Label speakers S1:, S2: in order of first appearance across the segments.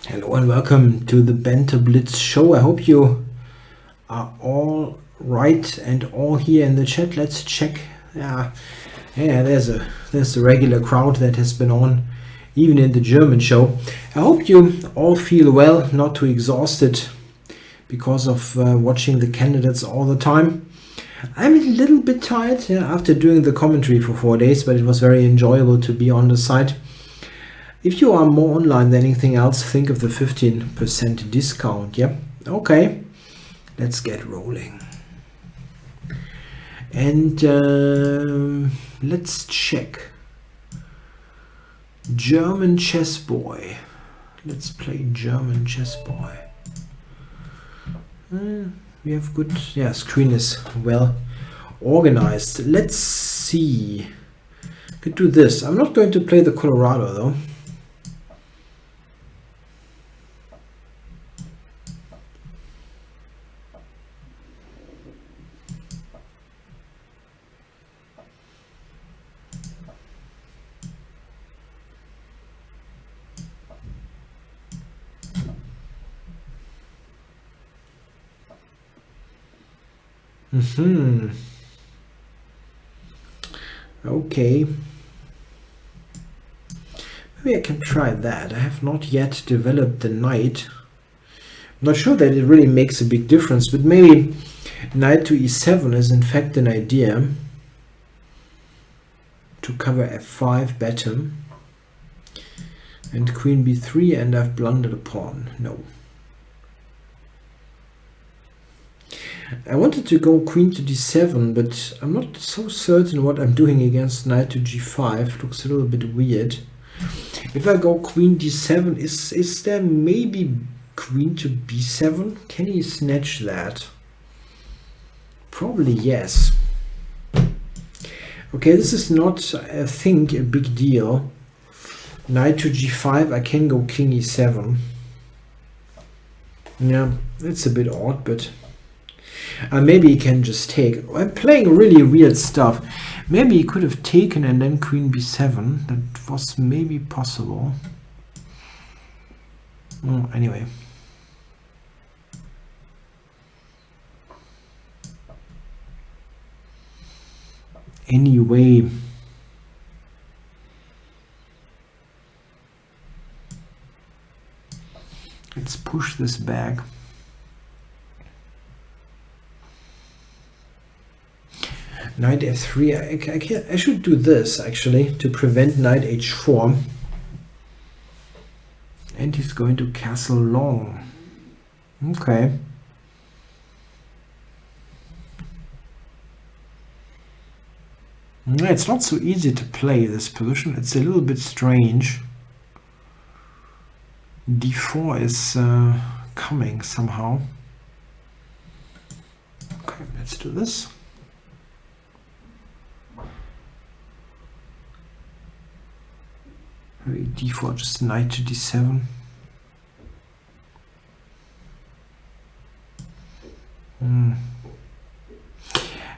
S1: Hello and welcome to the Banter Blitz show. I hope you are all right and all here in the chat. Let's check. Yeah, there's the regular crowd that has been on even in the German show. I hope you all feel well, not too exhausted because of watching the candidates all the time. I'm a little bit tired after doing the commentary for 4 days, but it was very enjoyable to be on the site. If you are more online than anything else, think of the 15% discount. Yeah, okay, let's get rolling. And let's check. German chess boy. Let's play German chess boy. We have good, screen is well organized. Let's see. Could do this. I'm not going to play the Colorado though. Okay. Maybe I can try that. I have not yet developed the knight. I'm not sure that it really makes a big difference, but maybe knight to e7 is in fact an idea to cover f5 bottom and queen b3, and I've blundered a pawn. No. I wanted to go queen to d7, but I'm not so certain what I'm doing against knight to g5. Looks a little bit weird. If I go queen d7, is there maybe queen to b7? Can he snatch that? Probably yes. Okay, this is not, I think, a big deal. Knight to g5, I can go king e7. Yeah, it's a bit odd, but maybe he can just take. I'm playing really weird stuff. Maybe he could have taken and then queen b7. That was maybe possible. Anyway. Anyway. Let's push this back. Knight f3. I should do this actually to prevent knight h4. And he's going to castle long. Okay. It's not so easy to play this position. It's a little bit strange. d4 is coming somehow. Okay, let's do this. d4, just knight to d7.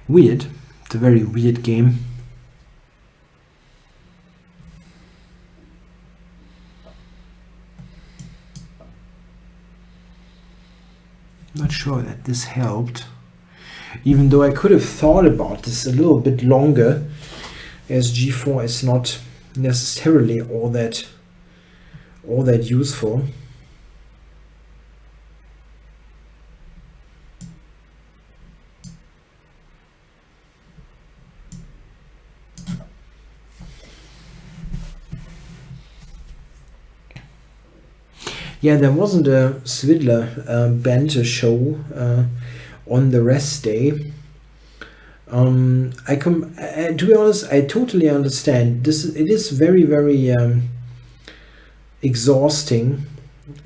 S1: Weird. It's a very weird game. Not sure that this helped, even though I could have thought about this a little bit longer, as g4 is not necessarily all that useful. Yeah, there wasn't a Svidler banter show on the rest day. To be honest, I totally understand. It is very, very exhausting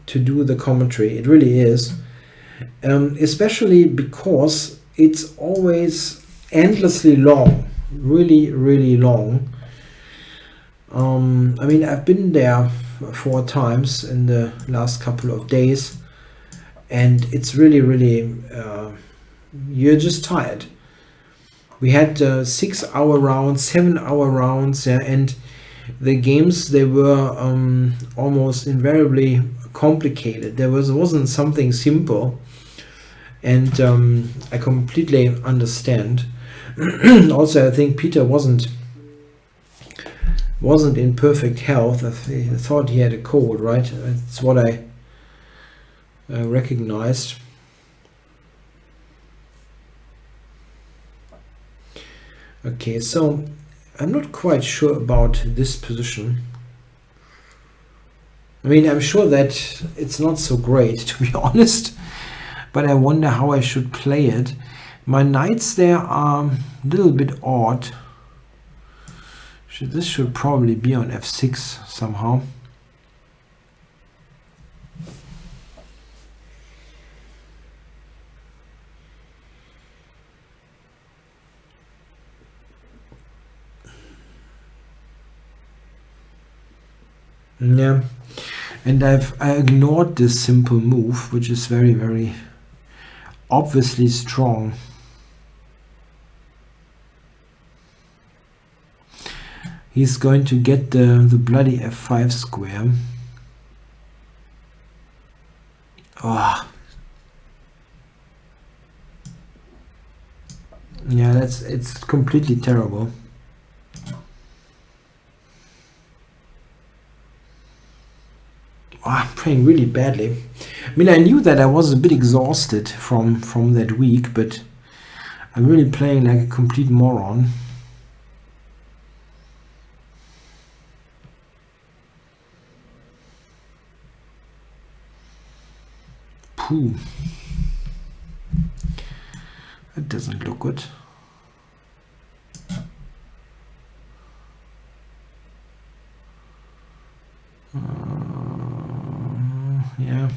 S1: to do the commentary. It really is, especially because it's always endlessly long, really, really long. I mean, I've been there 4 times in the last couple of days, and it's really, really, you're just tired. We had 6-hour rounds, 7-hour rounds, and the games, they were almost invariably complicated. There wasn't something simple, and I completely understand. Also, I think Peter wasn't in perfect health. I thought he had a cold, right? That's what I recognized. Okay, so I'm not quite sure about this position. I mean, I'm sure that it's not so great, to be honest, but I wonder how I should play it. My knights there are a little bit odd. This should probably be on f6 somehow. Yeah, and I ignored this simple move, which is very, very obviously strong. He's going to get the bloody f5 square. Oh. Yeah, it's completely terrible. Oh, I'm playing really badly. I mean, I knew that I was a bit exhausted from that week, but I'm really playing like a complete moron. Pooh. That doesn't look good. Yeah.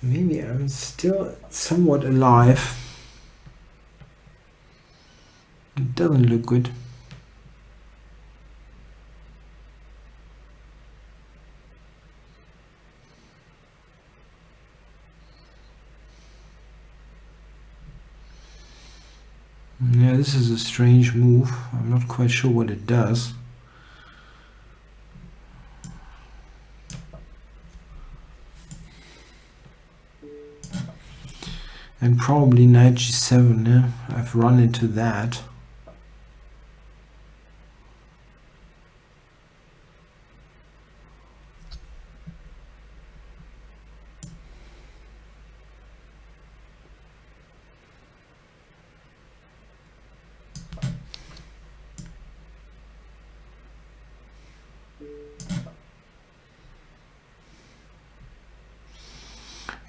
S1: Maybe I'm still somewhat alive. It doesn't look good. Yeah, this is a strange move. I'm not quite sure what it does. And probably knight g7, yeah? I've run into that.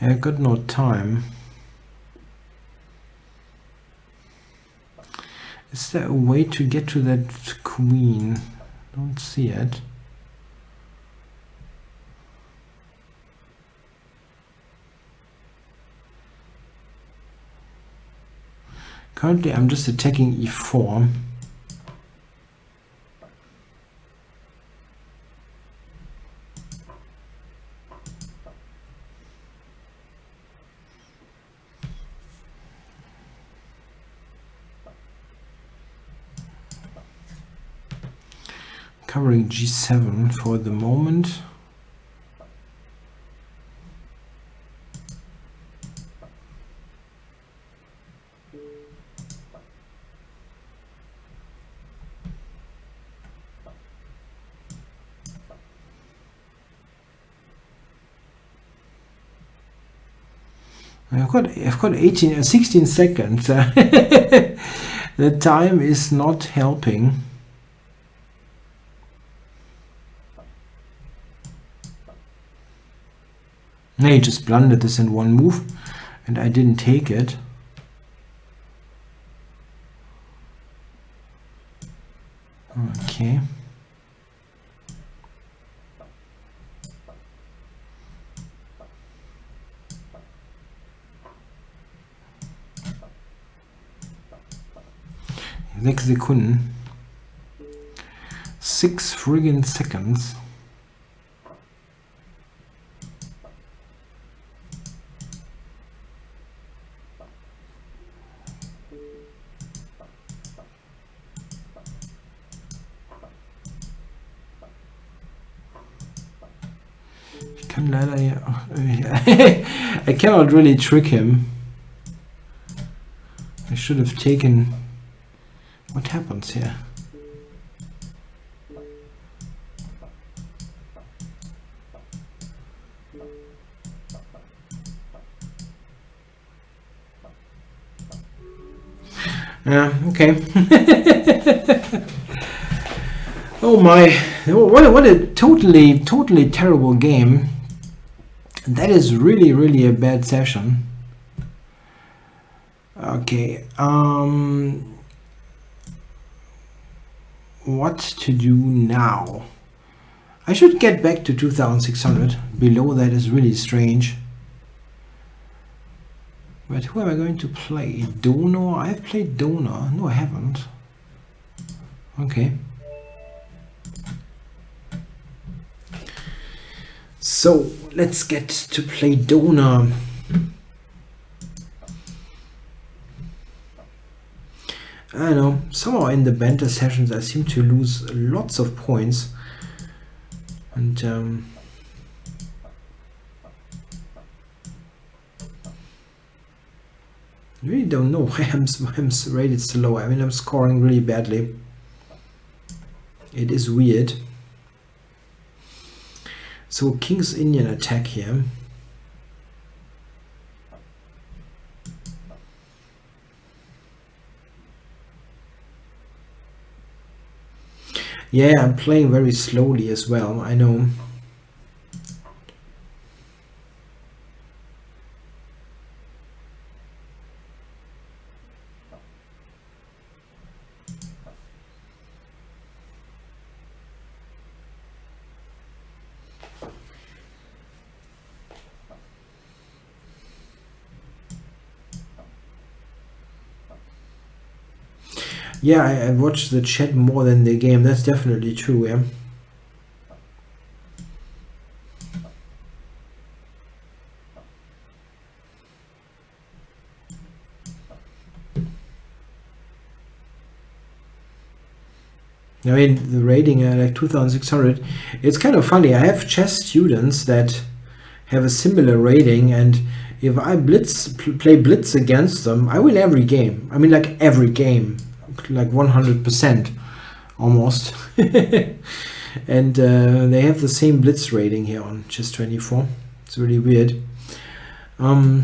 S1: I got no time. Is there a way to get to that queen? Don't see it. Currently I'm just attacking e4. Covering g7 for the moment. I've got 16 seconds. The time is not helping. He just blundered this in one move, and I didn't take it. Okay. Sechs Sekunden. 6 friggin' seconds. Kann leider ja. I cannot really trick him. I should have taken. What happens here? Yeah, okay. Oh my, what a totally terrible game. That is really a bad session. Okay, what to do now? I should get back to 2600. Below that is really strange. But who am I going to play? Donor? I've played Donor. No, I haven't. Okay. So let's get to play Donor. I know, somehow in the banter sessions I seem to lose lots of points. And I really don't know why I'm rated so low. I mean, I'm scoring really badly. It is weird. So King's Indian attack here. Yeah, I'm playing very slowly as well, I know. Yeah, I watch the chat more than the game. That's definitely true, yeah. I mean, the rating like 2600. It's kind of funny. I have chess students that have a similar rating, and if I play blitz against them, I win every game. I mean, like every game. Like 100% almost. And they have the same blitz rating here on chess24. It's really weird. Oh,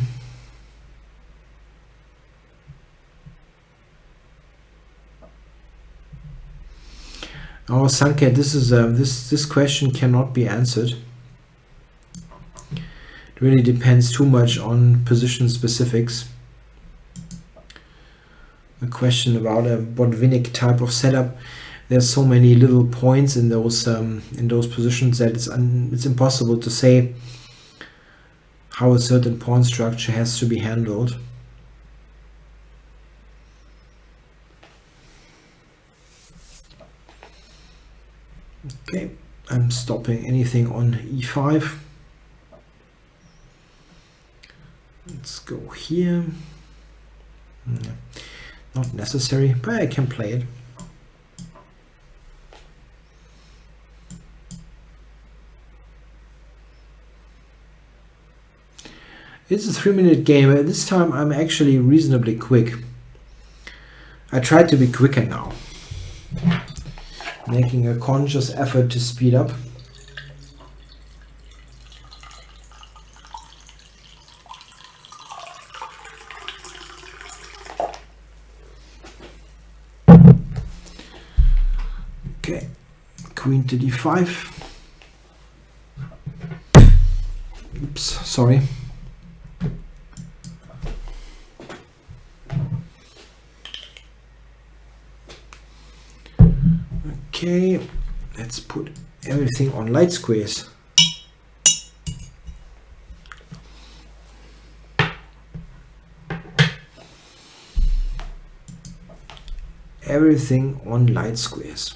S1: Sanket, this is this question cannot be answered. It really depends too much on position specifics. A question about a Botvinnik type of setup. There's so many little points in those positions that it's impossible to say how a certain pawn structure has to be handled. Okay, I'm stopping anything on e5. Let's go here. Yeah. Not necessary, but I can play it. It's a 3-minute game. This time I'm actually reasonably quick. I try to be quicker now. Making a conscious effort to speed up. Okay, queen to d5. Oops, sorry. Okay, let's put everything on light squares. Everything on light squares.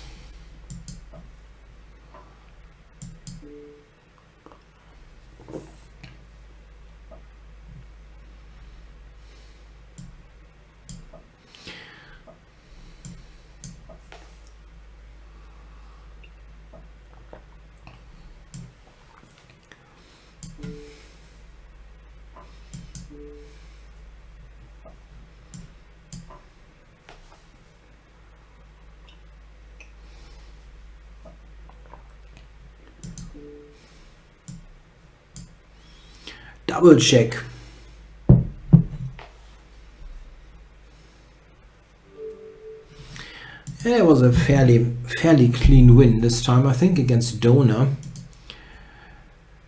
S1: double check. And it was a fairly clean win this time, I think, against Donor.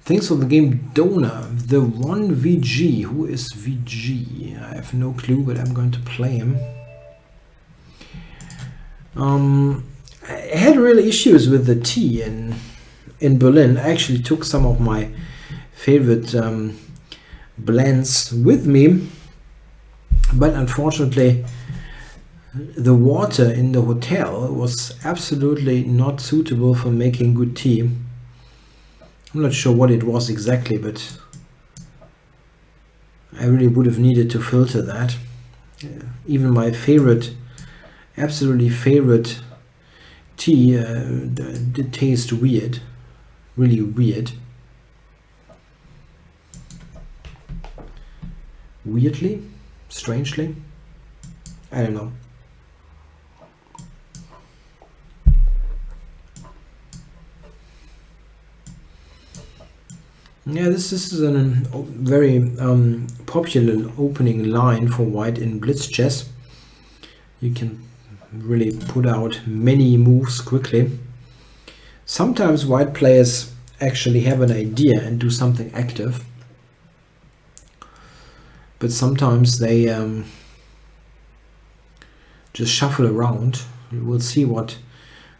S1: Thanks for the game, Donor. The one VG. Who is VG? I have no clue, but I'm going to play him. I had real issues with the T in Berlin. I actually took some of my favorite blends with me, but unfortunately the water in the hotel was absolutely not suitable for making good tea. I'm not sure what it was exactly, but I really would have needed to filter that. Even my favorite, absolutely favorite tea did taste weird, really weird. Weirdly, strangely, I don't know. Yeah, this is a very popular opening line for white in blitz chess. You can really put out many moves quickly. Sometimes white players actually have an idea and do something active, but sometimes they just shuffle around. We'll see what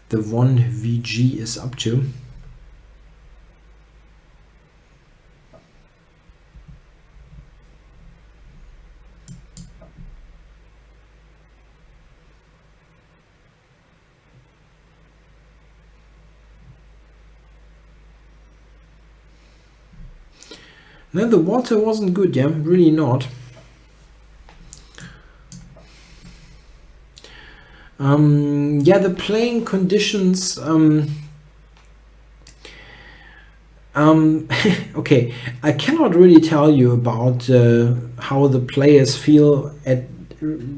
S1: the 1VG is up to. No, the water wasn't good, yeah, really not. Yeah, the playing conditions. Okay, I cannot really tell you about how the players feel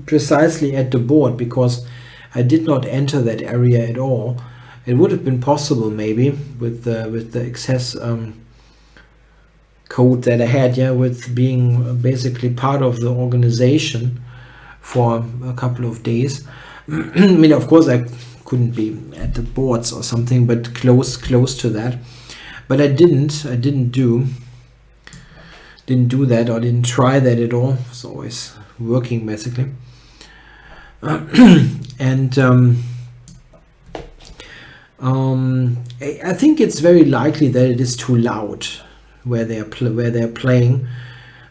S1: precisely at the board, because I did not enter that area at all. It would have been possible maybe with the access code that I had, yeah, with being basically part of the organization for a couple of days. I mean, of course I couldn't be at the boards or something, but close to that. But I didn't do that, or didn't try that at all. It's always working basically. And I think it's very likely that it is too loud where they're playing.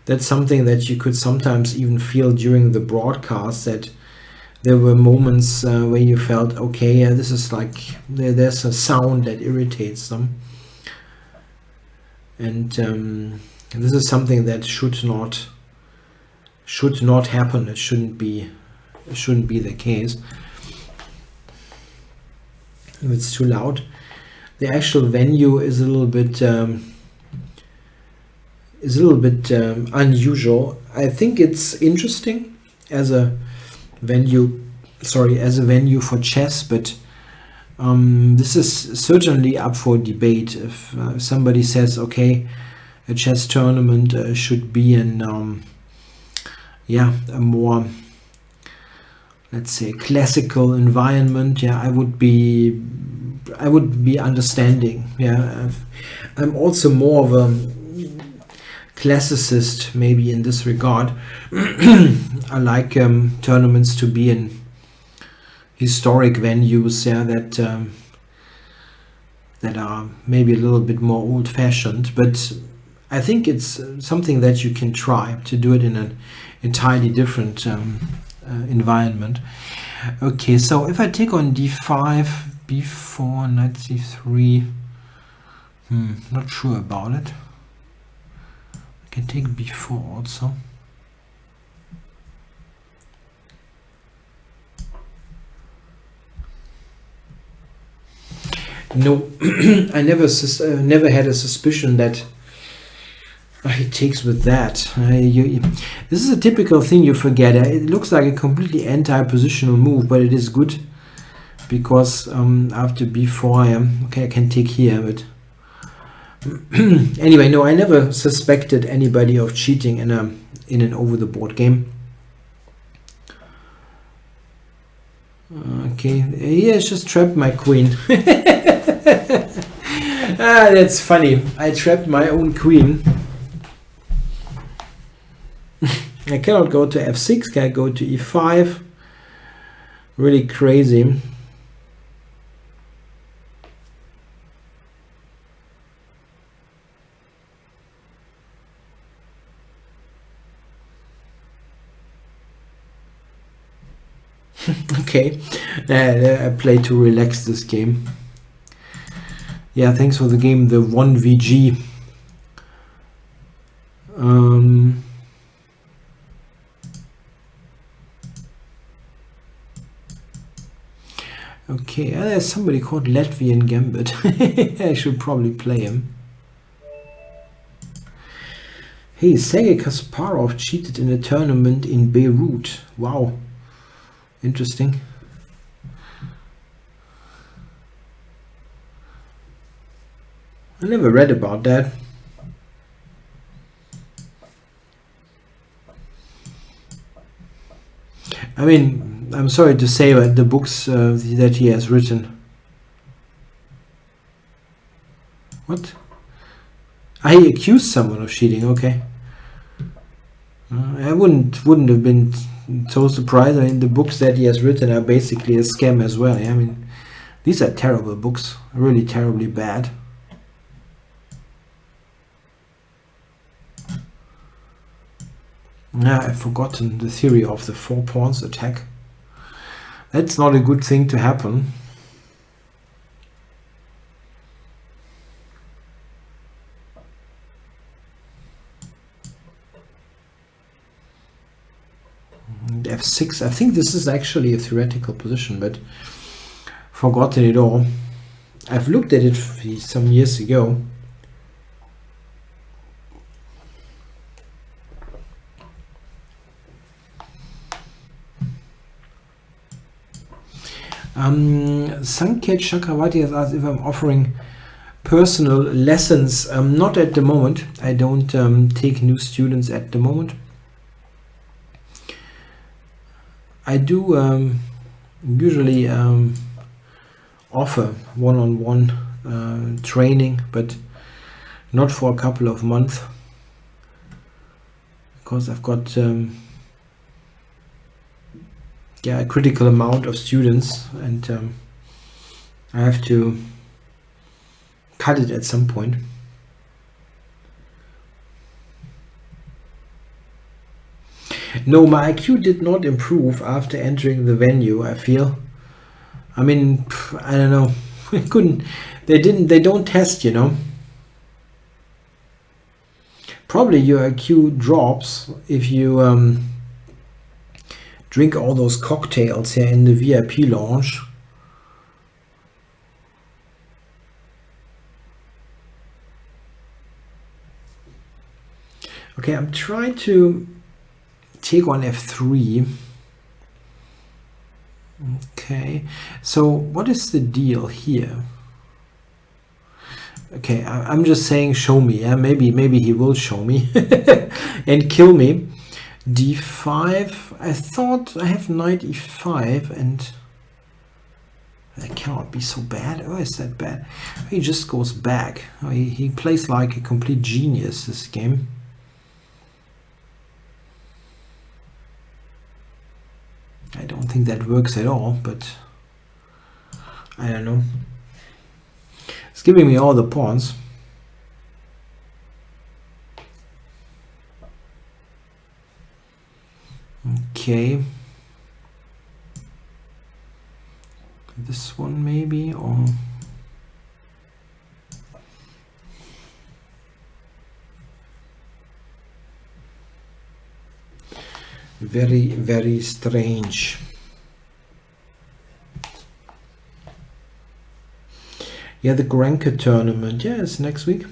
S1: That's something that you could sometimes even feel during the broadcast, that there were moments where you felt, okay, yeah, this is like there's a sound that irritates them, and this is something that should not happen. It shouldn't be the case. If it's too loud, the actual venue is a little bit unusual. I think it's interesting as a venue for chess, but this is certainly up for debate. If somebody says, okay, a chess tournament should be in a more, let's say, classical environment, yeah, I would be understanding. Yeah, I'm also more of a classicist maybe in this regard. I like tournaments to be in historic venues, yeah, that are maybe a little bit more old-fashioned, but I think it's something that you can try to do it in an entirely different environment. Okay, so if I take on d5, b4, knight c3, not sure about it. I can take b4 also. No, I never had a suspicion that he takes with that. This is a typical thing you forget. It looks like a completely anti-positional move, but it is good because after b4 I can take here, but Anyway, no, I never suspected anybody of cheating in an over-the-board game. Okay, he has just trapped my queen. Ah, that's funny. I trapped my own queen. I cannot go to f6, can I go to e5? Really crazy. Okay, I play to relax this game. Yeah, thanks for the game, the 1VG. Okay, there's somebody called Latvian Gambit. I should probably play him. Hey, Sergei Kasparov cheated in a tournament in Beirut. Wow, interesting. I never read about that. I mean, I'm sorry to say, but the books that he has written. What? I accused someone of cheating. Okay. I wouldn't have been so surprised. I mean, the books that he has written are basically a scam as well. I mean, these are terrible books, really terribly bad. I've forgotten the theory of the 4 pawns attack. That's not a good thing to happen. And f6, I think this is actually a theoretical position, but forgotten it all. I've looked at it some years ago. Sanket Chakravarti has asked if I'm offering personal lessons. Not at the moment. I don't take new students at the moment. I do usually offer one-on-one training, but not for a couple of months, because I've got a critical amount of students, and I have to cut it at some point. No, my IQ did not improve after entering the venue, I feel. I mean, I don't know. They don't test, you know. Probably your IQ drops if you drink all those cocktails here in the VIP lounge. Okay, I'm trying to take on f3. Okay, so what is the deal here? Okay, I'm just saying show me. Yeah, maybe he will show me and kill me. d5. I thought I have knight e5, and that cannot be so bad. Oh, is that bad? He just goes back. Oh, he plays like a complete genius this game. I don't think that works at all, but I don't know. It's giving me all the pawns. Okay. This one maybe, or very, very strange. Yeah, the Granka tournament. Yeah, it's next week.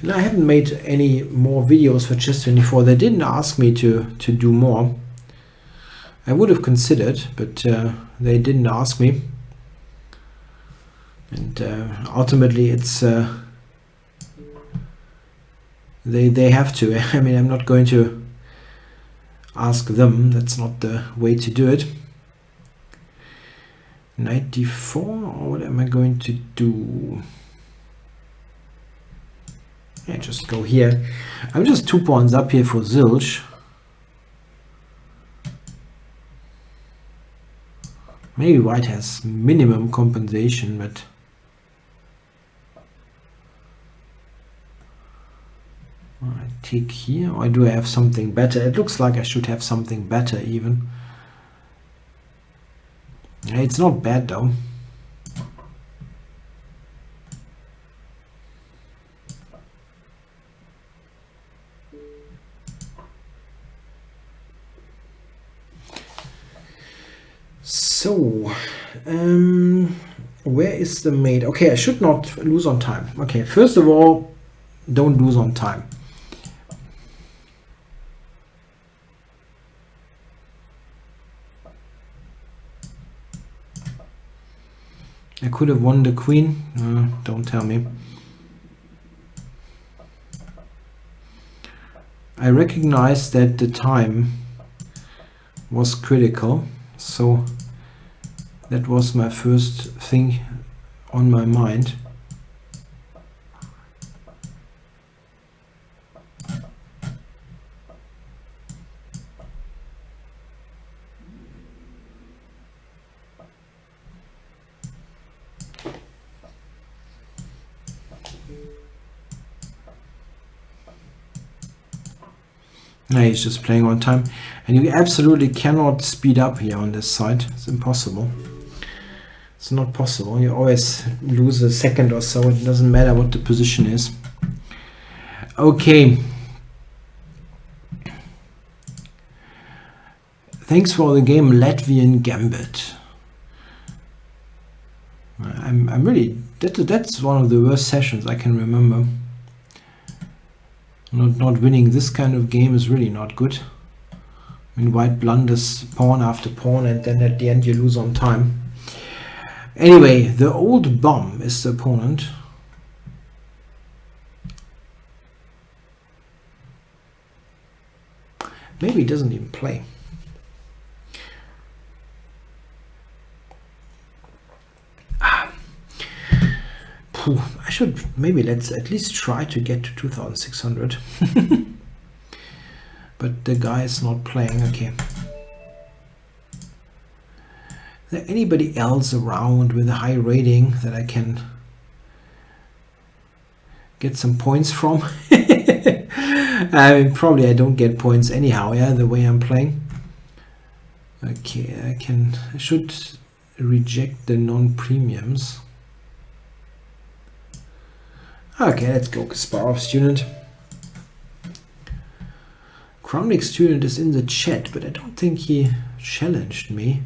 S1: And I haven't made any more videos for Chess24. They didn't ask me to do more. I would have considered, but they didn't ask me. And ultimately it's they have to. I mean, I'm not going to ask them. That's not the way to do it. Knight d4, or what am I going to do? Yeah, just go here. I'm just 2 pawns up here for zilch. Maybe white has minimum compensation, but I take here, or do I have something better? It looks like I should have something better even. It's not bad though. So, where is the mate? Okay, I should not lose on time. Okay, first of all, don't lose on time. I could have won the queen. Don't tell me. I recognize that the time was critical, so that was my first thing on my mind. No, he's just playing on time, and you absolutely cannot speed up here on this side. It's impossible. It's not possible. You always lose a second or so. It doesn't matter what the position is. Okay. Thanks for the game, Latvian Gambit. I'm really, that's one of the worst sessions I can remember. Not winning this kind of game is really not good. I mean, white blunders pawn after pawn, and then at the end you lose on time. Anyway, the old bomb is the opponent. Maybe he doesn't even play. I should, maybe let's at least try to get to 2600. But the guy is not playing. Okay. Is there anybody else around with a high rating that I can get some points from? I mean, probably I don't get points anyhow, yeah, the way I'm playing. Okay, I should reject the non-premiums. Okay, let's go Kasparov student. Kramnik student is in the chat, but I don't think he challenged me.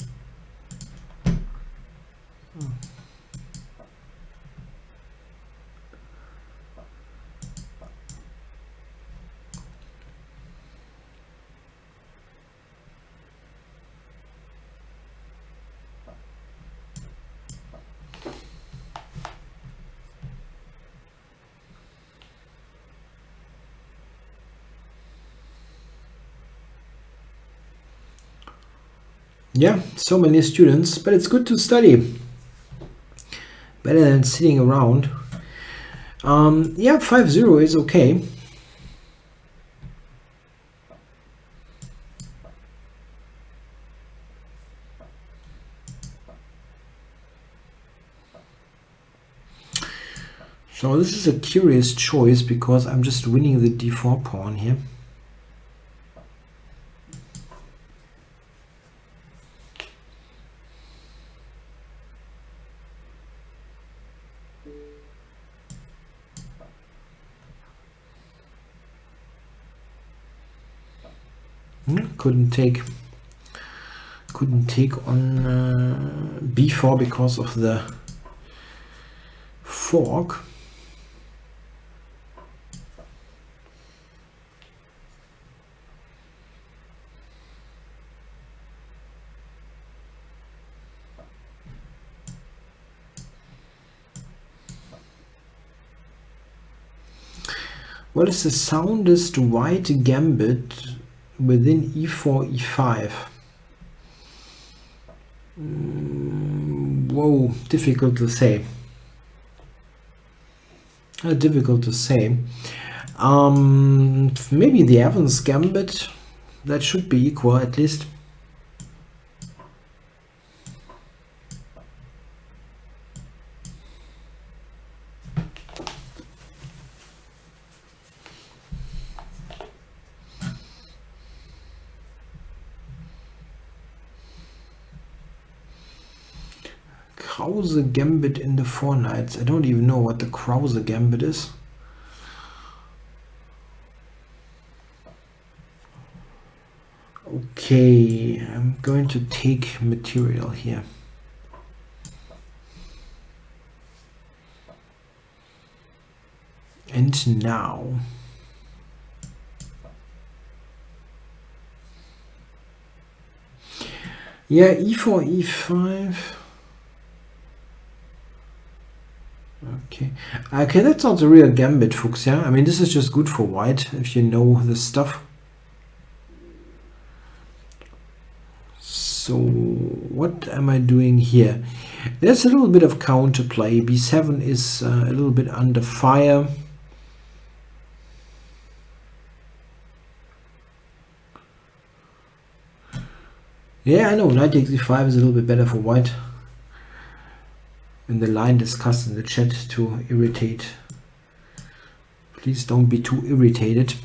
S1: Yeah, so many students, but it's good to study. Better than sitting around. Yeah, 5-0 is okay. So this is a curious choice because I'm just winning the d4 pawn here. Couldn't take on b4 because of the fork. What is the soundest white gambit within e4, e5? Whoa, difficult to say. Difficult to say. Maybe the Evans gambit. That should be equal at least. Krause gambit in the 4 knights. I don't even know what the Krause gambit is. Okay, I'm going to take material here. And now yeah, e4, e5. Okay, that's not the real gambit, Fuchs. Yeah, I mean, this is just good for white if you know the stuff. So what am I doing here? There's a little bit of counterplay. b7 is a little bit under fire. Yeah, I know, knight takes e5 is a little bit better for white. In the line discussed in the chat to irritate. Please don't be too irritated.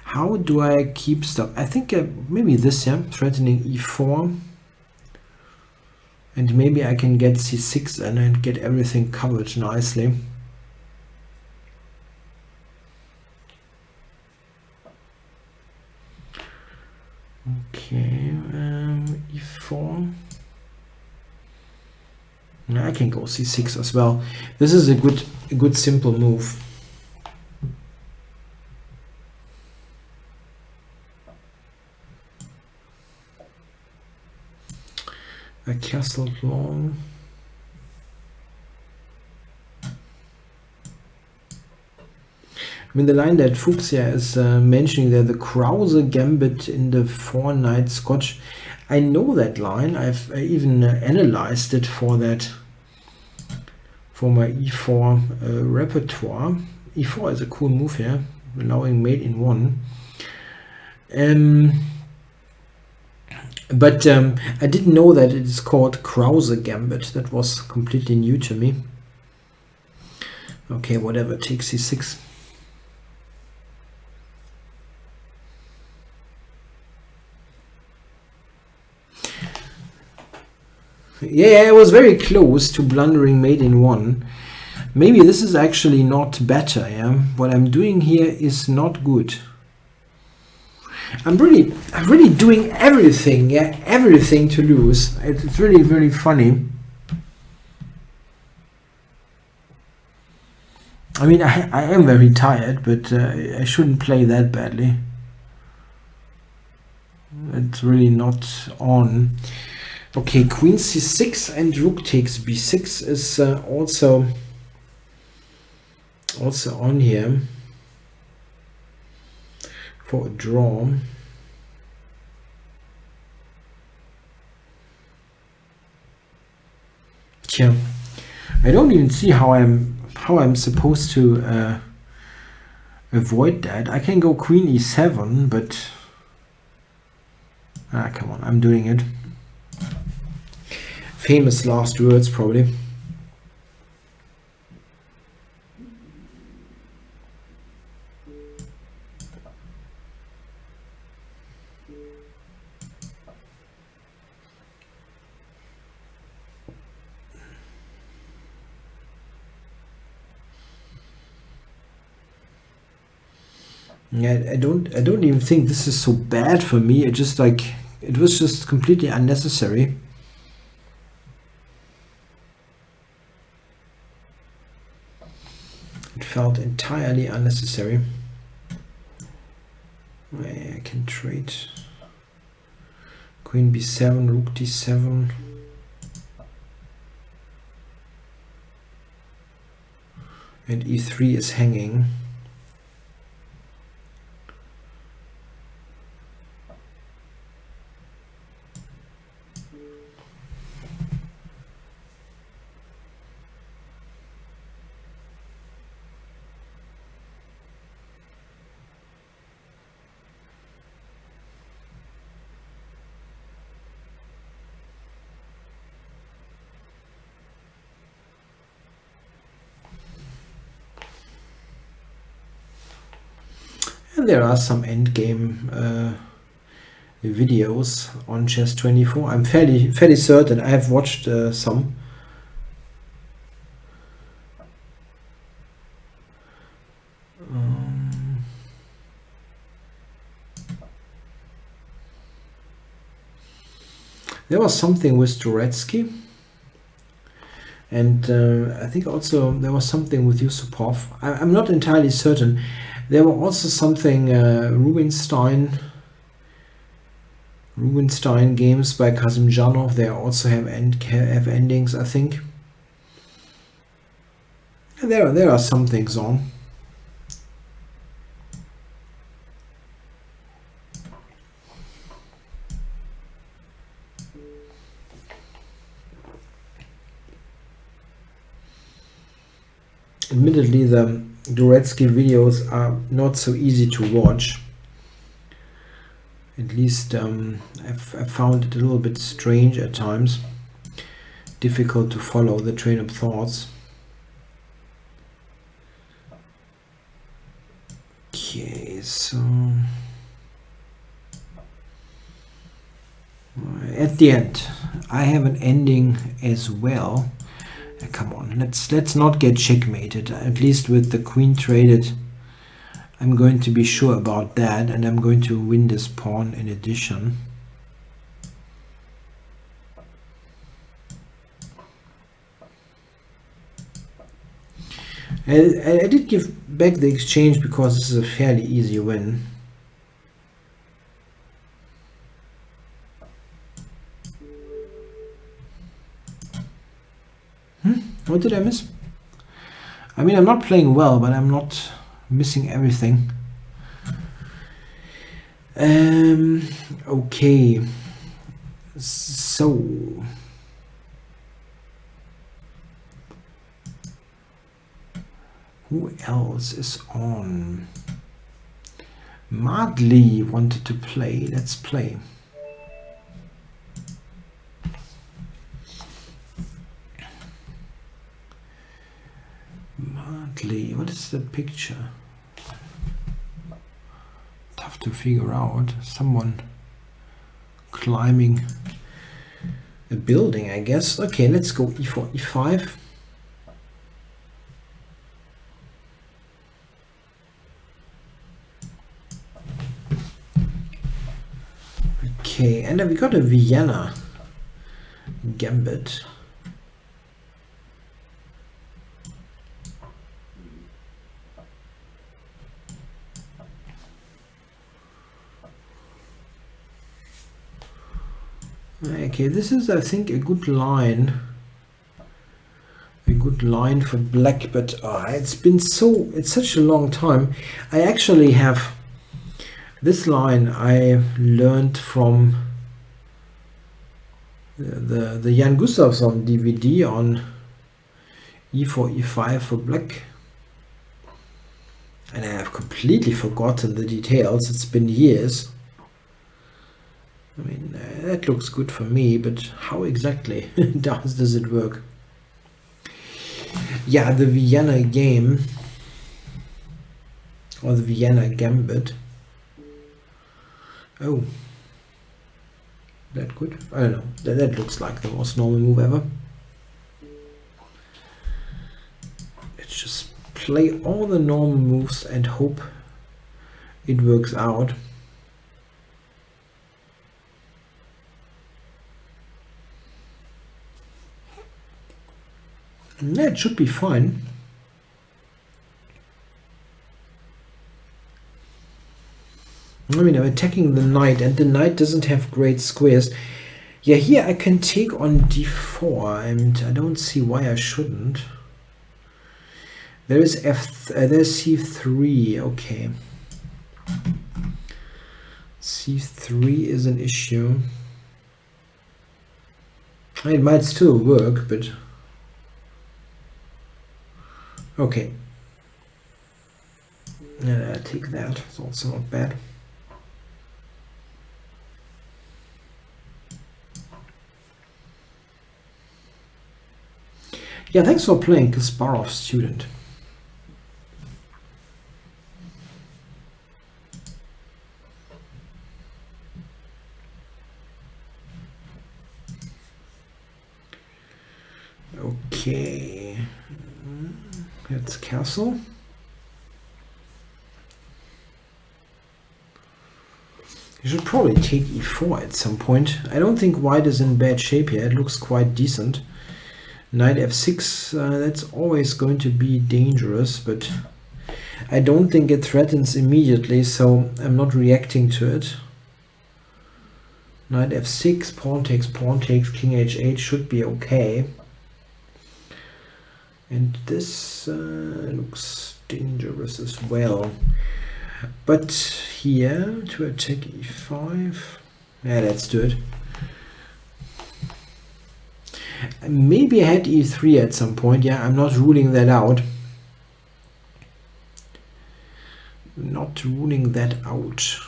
S1: How do I keep stuff? I think maybe this, yeah, threatening e4. And maybe I can get c6 and get everything covered nicely. Okay, e4. I can go c6 as well. This is a good simple move. A castle long. I mean, the line that Fuchsia is mentioning there, the Krause gambit in the 4 knight Scotch. I know that line. I've even analyzed it for my e4 repertoire. e4 is a cool move here, allowing mate in 1. But I didn't know that it is called Krause gambit. That was completely new to me. Okay, whatever, take c6. Yeah, I was very close to blundering mate in 1. Maybe this is actually not better. Yeah, what I'm doing here is not good. I'm really doing everything. Yeah, everything to lose. It's really, really funny. I mean, I am very tired, but I shouldn't play that badly. It's really not on. Okay, queen c6 and rook takes b6 is also on here for a draw. Yeah, I don't even see how I'm supposed to avoid that. I can go queen e7, but come on, I'm doing it. Famous last words, probably. Yeah, I don't even think this is so bad for me. It just it was just completely unnecessary. It felt entirely unnecessary. I can trade queen b7, rook d7. And e3 is hanging. there are some endgame videos on Chess24. I'm fairly certain. I have watched some. There was something with Turetsky, and I think also there was something with Yusupov. I'm not entirely certain. There were also something Rubinstein games by Kazimjanov. They also have endings, I think. And there are some things on. Admittedly, the Turetsky videos are not so easy to watch. At least I've found it a little bit strange at times. Difficult to follow the train of thoughts. Okay, so at the end, I have an ending as well. Come on, let's not get checkmated. At least with the queen traded, I'm going to be sure about that, and I'm going to win this pawn in addition. I did give back the exchange because this is a fairly easy win. What did I miss? I mean, I'm not playing well, but I'm not missing everything. Okay. So who else is on? Madly wanted to play. Let's play. Madly, what is the picture? Tough to figure out. Someone climbing a building, I guess. Okay, let's go e4, e5. Okay, and then we got a Vienna gambit. Okay, this is, I think, a good line. A good line for black, but it's such a long time. I actually have this line I learned from the Jan Gustafsson DVD on e4, e5 for black. And I have completely forgotten the details. It's been years. I mean, that looks good for me, but how exactly does it work? Yeah, the Vienna game, or the Vienna gambit. Oh, that good? I don't know. That looks like the most normal move ever. Let's just play all the normal moves and hope it works out. Yeah, it should be fine. I mean, I'm attacking the knight, and the knight doesn't have great squares. Yeah, here I can take on d4, and I don't see why I shouldn't. There's there's c3. Okay, c3 is an issue. It might still work, but okay. And I take that. It's also not bad. Yeah, thanks for playing, Kasparov student. Okay, let's castle. You should probably take e4 at some point. I don't think white is in bad shape here. It looks quite decent. Knight f6, that's always going to be dangerous, but I don't think it threatens immediately, so I'm not reacting to it. Knight f6, pawn takes, king h8 should be okay. And this looks dangerous as well. But here, to attack e5, yeah, let's do it. Maybe I had e3 at some point, yeah, I'm not ruling that out. Not ruling that out.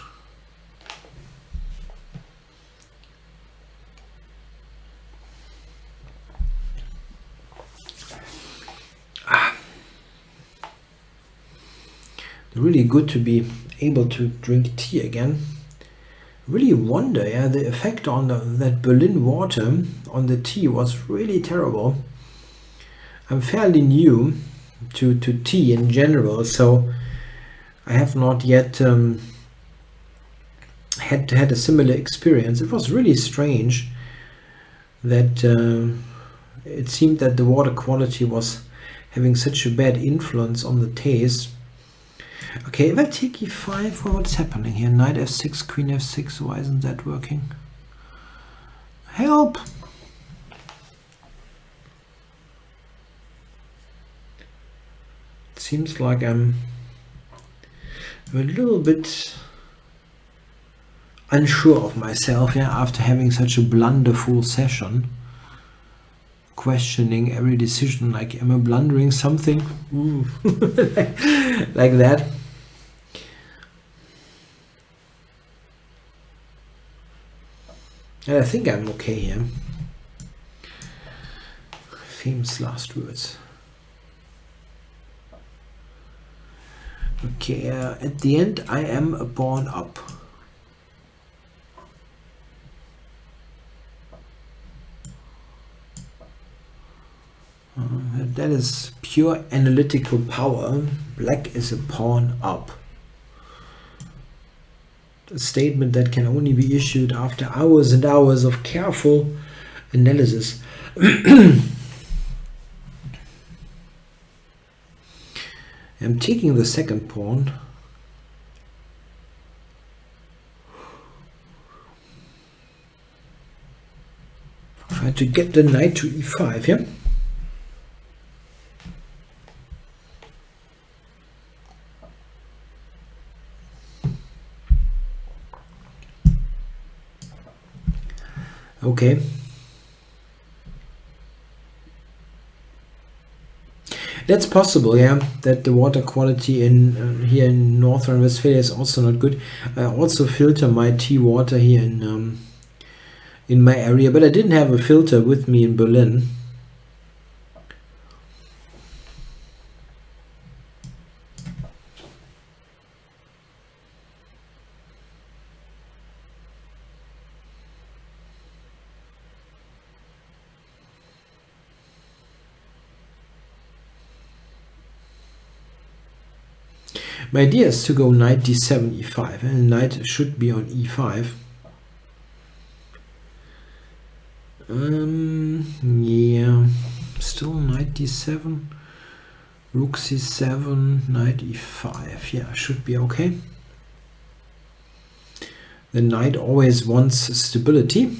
S1: Really good to be able to drink tea again. Really wonder, yeah, the effect on that Berlin water on the tea was really terrible. I'm fairly new to tea in general, so I have not yet had a similar experience. It was really strange that it seemed that the water quality was having such a bad influence on the taste. Okay, if I take e5, well, what's happening here? Knight f6, queen f6, why isn't that working? Help! It seems like I'm a little bit unsure of myself, yeah, after having such a blunderful session. Questioning every decision, like, am I blundering something? Like that. And I think I'm okay here. Famous last words. Okay, at the end I am a pawn up. That is pure analytical power. Black is a pawn up. A statement that can only be issued after hours and hours of careful analysis. I'm taking the second pawn. Try to get the knight to e5, yeah? Okay. That's possible, yeah, that the water quality in here in North Rhine-Westphalia is also not good. I also filter my tea water here in my area, but I didn't have a filter with me in Berlin. My idea is to go knight d7, e5, and knight should be on e5. Yeah, still knight d7, rook c7, knight e5. Yeah, should be okay. The knight always wants stability.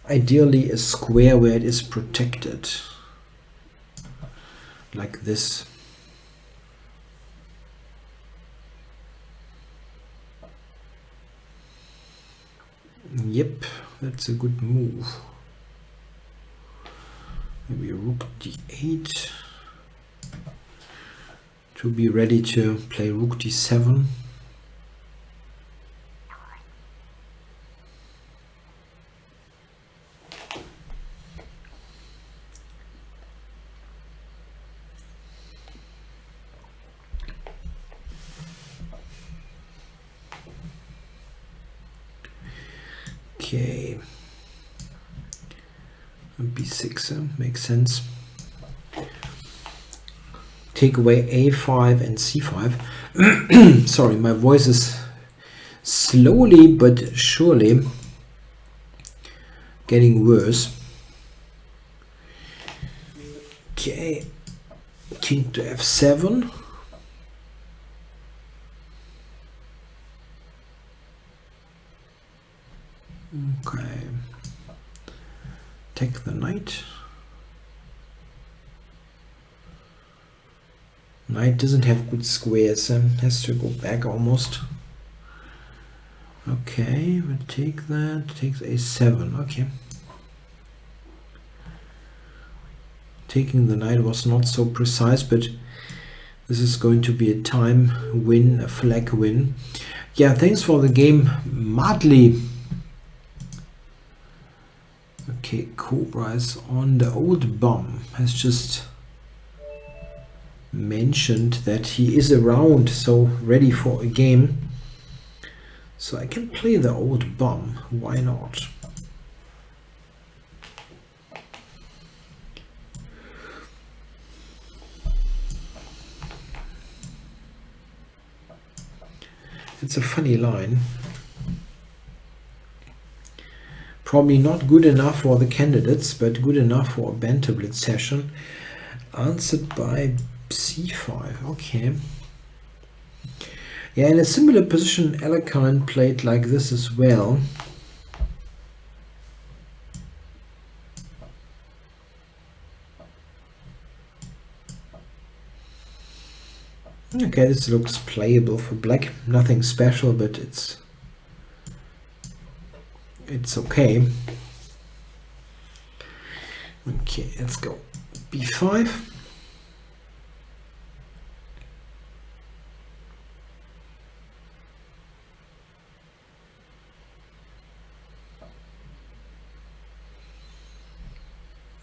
S1: Ideally a square where it is protected, like this. Yep, that's a good move. Maybe rook d8 to be ready to play rook d7. Okay, b6 makes sense. Take away a5 and c5. Sorry, my voice is slowly but surely getting worse. Okay, king to f7. Okay, take the knight. Knight doesn't have good squares, has to go back almost. Okay, we'll take that, takes a7, okay. Taking the knight was not so precise, but this is going to be a time win, a flag win. Yeah, thanks for the game, Madly. Okay, Cobra is on. The old bum has just mentioned that he is around, so ready for a game. So I can play the old bum, why not? It's a funny line. Probably not good enough for the candidates, but good enough for a Banter Blitz session. Answered by c5, okay. Yeah, in a similar position, Alekhine played like this as well. Okay, this looks playable for black. Nothing special, but it's okay. Okay, let's go b5.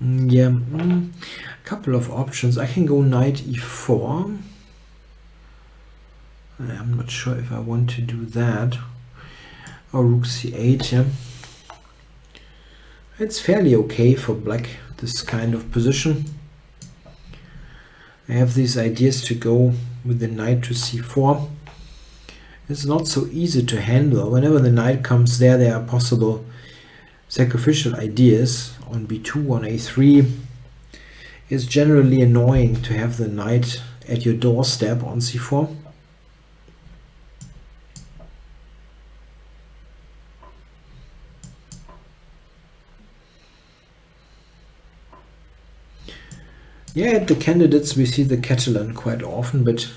S1: Yeah, a couple of options. I can go knight e4. I'm not sure if I want to do that. Or rook c8, yeah. It's fairly okay for black, this kind of position. I have these ideas to go with the knight to c4. It's not so easy to handle. Whenever the knight comes there, there are possible sacrificial ideas on b2, on a3. It's generally annoying to have the knight at your doorstep on c4. Yeah, at the candidates we see the Catalan quite often, but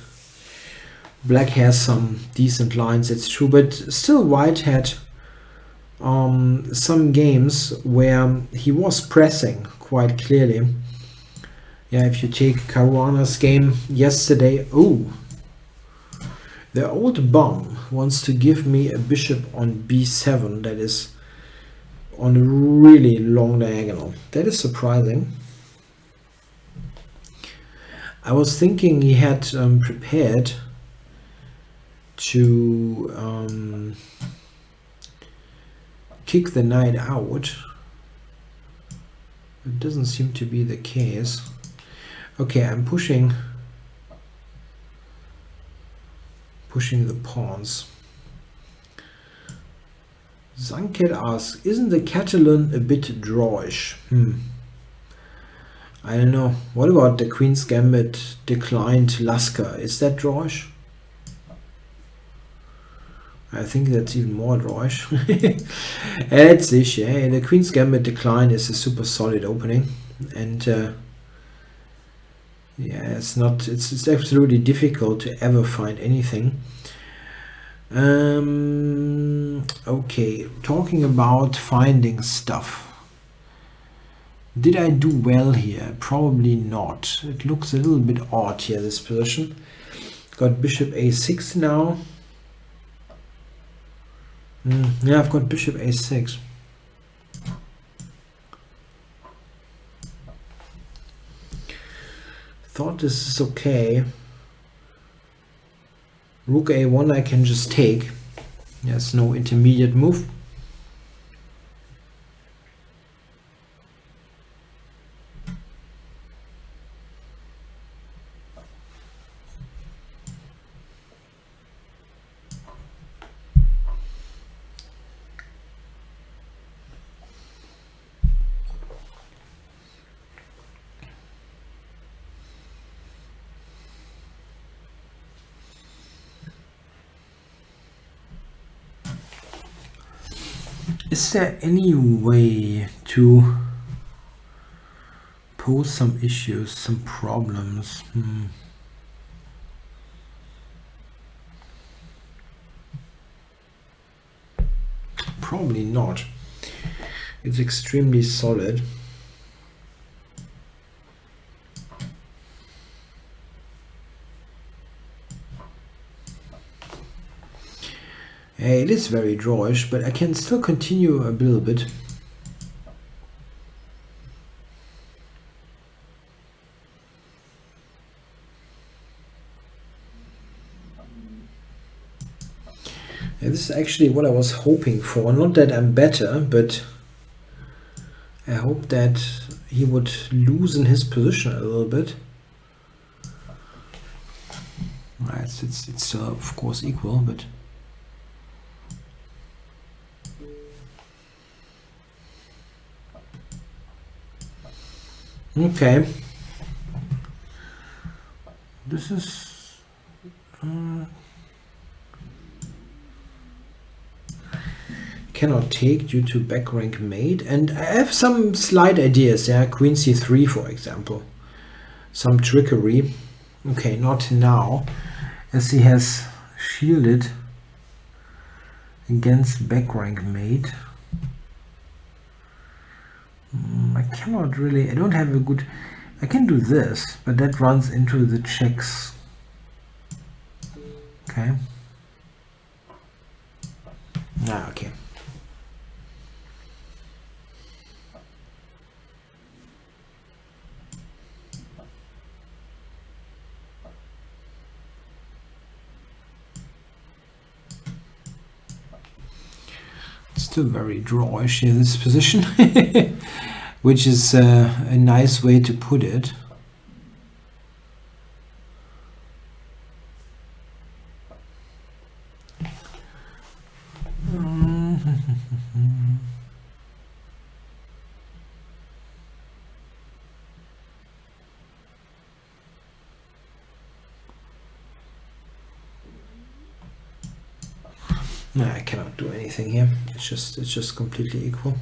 S1: black has some decent lines, it's true, but still white had some games where he was pressing quite clearly. Yeah, if you take Caruana's game yesterday, oh, the old bum wants to give me a bishop on b7 that is on a really long diagonal. That is surprising. I was thinking he had prepared to kick the knight out. It doesn't seem to be the case. Okay, I'm pushing the pawns. Zanket asks, isn't the Catalan a bit drawish? I don't know. What about the Queen's Gambit declined Lasker? Is that drawish? I think that's even more drawish. It's this, yeah. The Queen's Gambit decline is a super solid opening, and yeah, it's absolutely difficult to ever find anything. Okay, talking about finding stuff. Did I do well here? Probably not. It looks a little bit odd here, this position. Got bishop a6 now. Yeah, I've got bishop a6. Thought this is okay. Rook a1 I can just take. There's no intermediate move. Is there any way to pose some issues, some problems? Probably not. It's extremely solid. It is very drawish, but I can still continue a little bit. Yeah, this is actually what I was hoping for. Not that I'm better, but I hope that he would loosen his position a little bit. It's still, of course, equal, but... Okay. This is... cannot take due to back rank mate, and I have some slight ideas. Yeah, queen c3, for example, some trickery. Okay, not now, as he has shielded against back rank mate. I cannot really, I don't have a good, I can do this, but that runs into the checks. Okay. Okay. Still very drawish in this position, which is a nice way to put it. No, I cannot do anything here. It's just completely equal.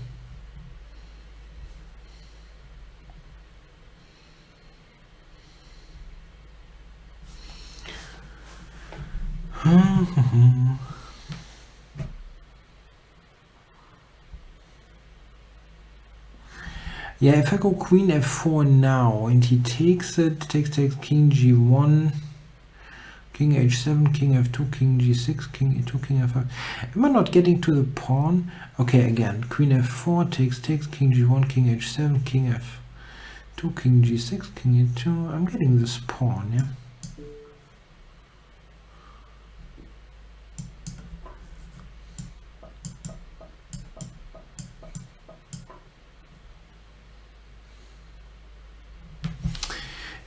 S1: Yeah, if I go queen f4 now and he takes it, takes king g1, king h7, king f2, king g6, king e2, king f5. Am I not getting to the pawn? Okay, again, queen f4 takes king g1, king h7, king f2, king g6, king e2. I'm getting this pawn, yeah.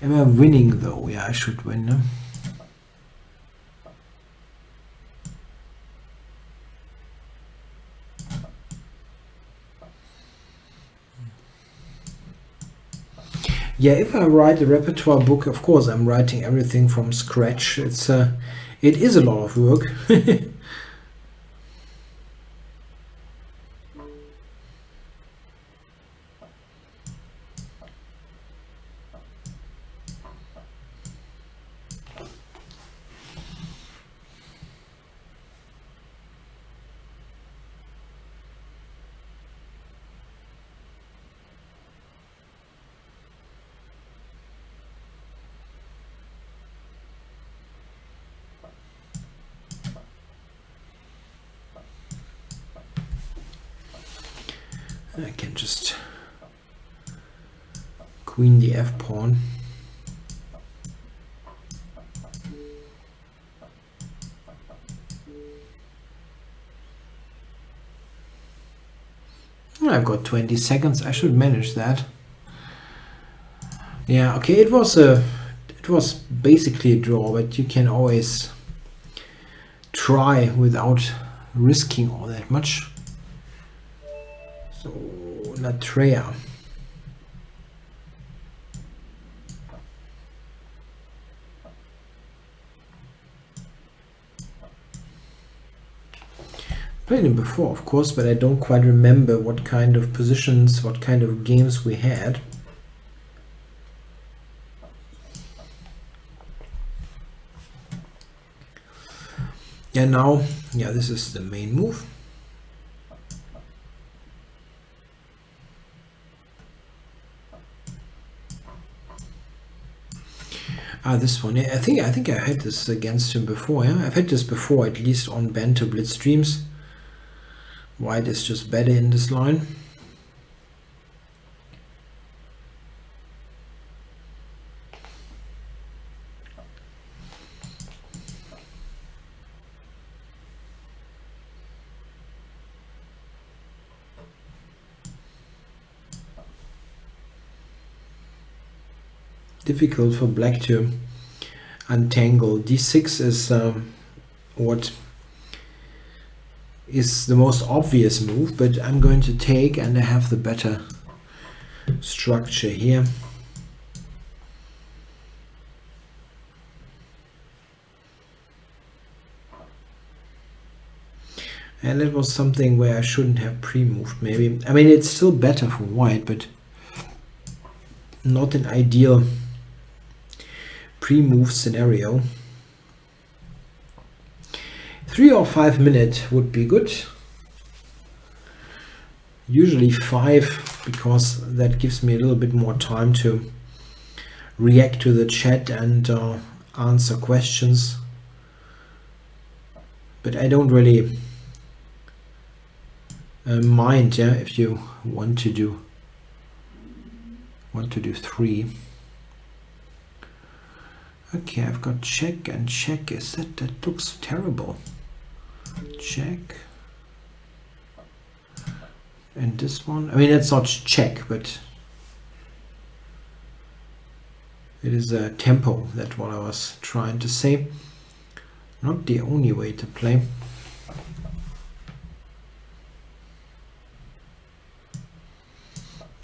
S1: Am I winning though? Yeah, I should win, no? Yeah, if I write a repertoire book, of course I'm writing everything from scratch. It is a lot of work. I can just queen the f pawn. I've got 20 seconds. I should manage that. Yeah, okay, it was basically a draw, but you can always try without risking all that much. So Latreia. Played him before, of course, but I don't quite remember what kind of positions, what kind of games we had. And now, yeah, this is the main move. This one. Yeah, I think I had this against him before. Yeah, I've had this before, at least on Banter Blitz streams. White is just better in this line. Difficult for black to untangle. D6 is what is the most obvious move, but I'm going to take, and I have the better structure here. And it was something where I shouldn't have pre-moved, maybe. I mean, it's still better for white, but not an ideal pre-move scenario. 3 or 5 minutes would be good. Usually 5, because that gives me a little bit more time to react to the chat and answer questions. But I don't really mind, yeah, if you want to do 3. Okay, I've got check and check. Is that looks terrible. Check. And this one, I mean, it's not check, but it is a tempo. That's what I was trying to say. Not the only way to play.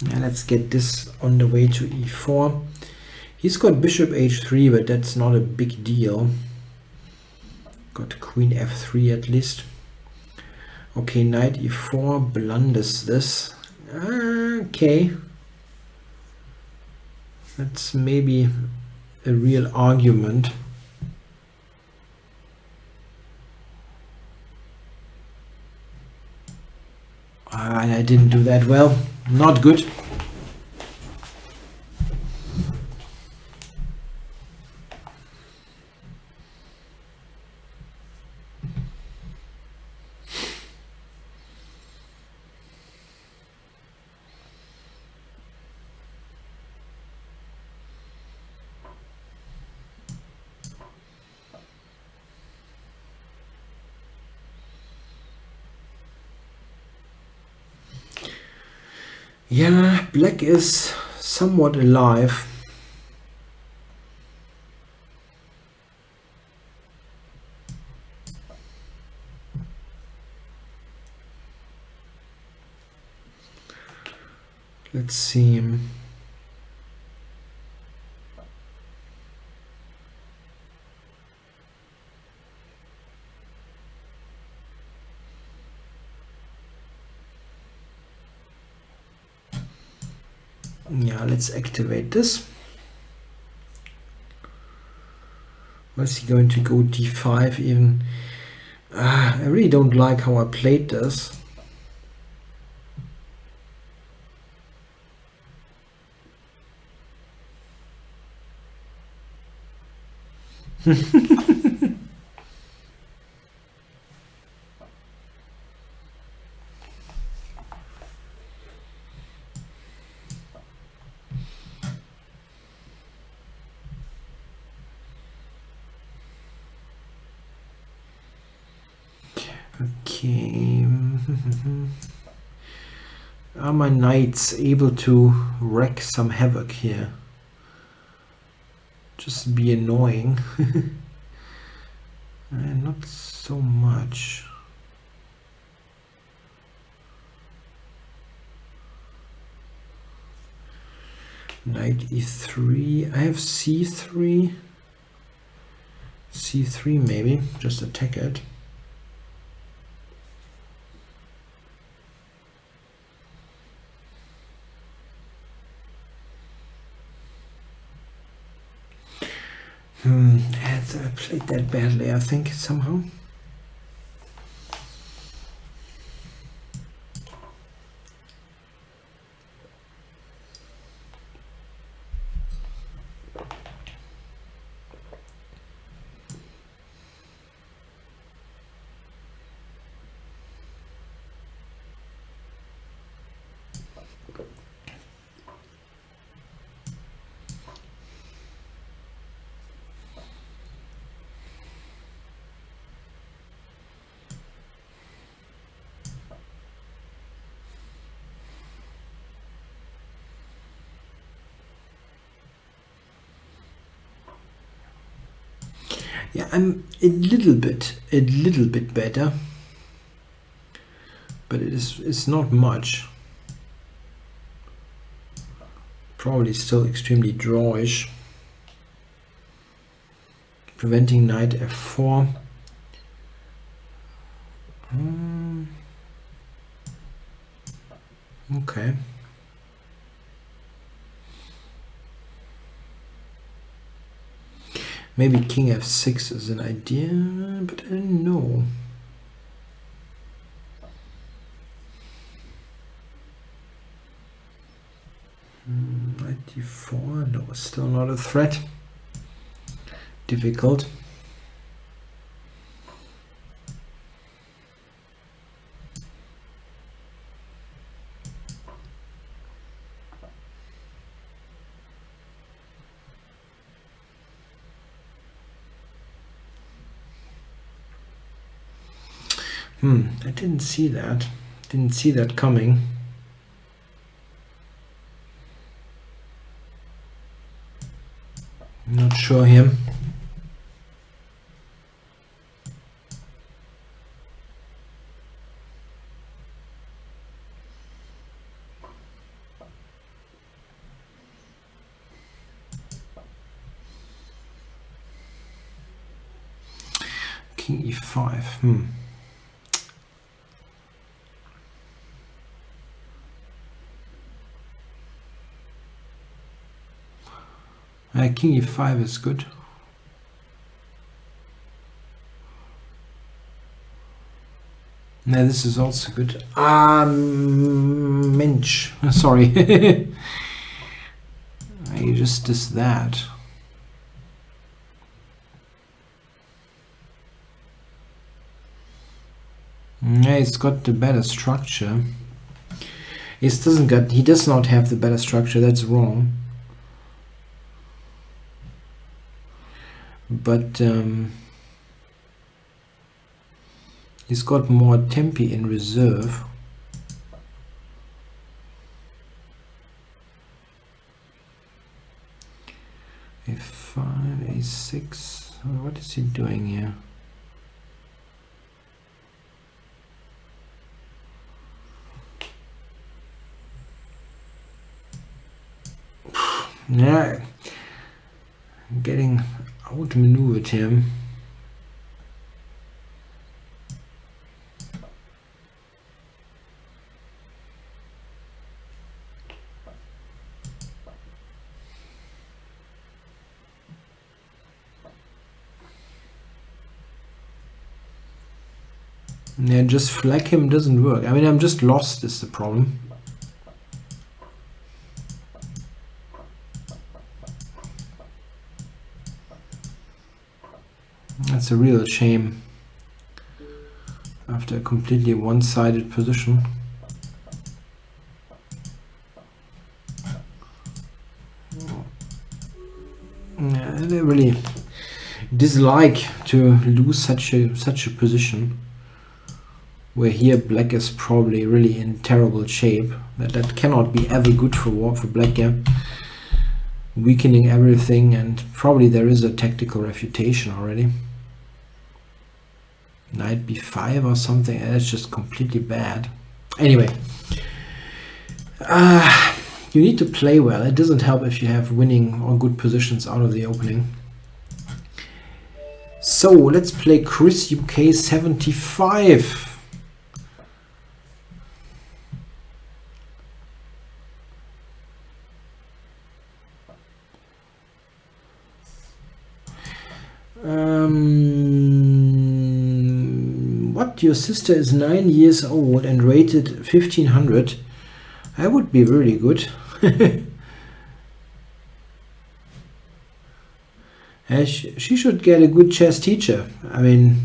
S1: Now let's get this on the way to e4. He's got bishop h3, but that's not a big deal. Got queen f3 at least. Okay, knight e4 blunders this. Okay. That's maybe a real argument. And I didn't do that well. Not good. Yeah, black is somewhat alive. Let's see. Yeah, let's activate this. Was he going to go d5 even? I really don't like how I played this. Okay. Are my knights able to wreak some havoc here? Just be annoying. Not so much. Knight e3. I have c3. c3 maybe. Just attack it. played that badly, I think, somehow. Yeah, I'm a little bit better, but it's not much. Probably still extremely drawish. Preventing knight f4. Okay. Maybe king f6 is an idea, but I don't know. Knight d4, no, still not a threat. Difficult. I didn't see that. Didn't see that coming. Not sure here. King e5. King e5 is good. No, this is also good. Mensch. Sorry. I just did that. Yeah, it's got the better structure. He does not have the better structure, that's wrong. But he's got more tempi in reserve. a5, a6. What is he doing here? Yeah, getting outmaneuvered him. Yeah, just flag him doesn't work. I mean, I'm just lost is the problem. That's a real shame after a completely one-sided position. Yeah, I really dislike to lose such a position where here black is probably really in terrible shape. That cannot be ever good for black. Yeah, weakening everything, and probably there is a tactical refutation already. Knight b5 or something. That's just completely bad. Anyway, you need to play well. It doesn't help if you have winning or good positions out of the opening. So let's play Chris UK 75. What? Your sister is 9 years old and rated 1500. That would be really good. She should get a good chess teacher. I mean,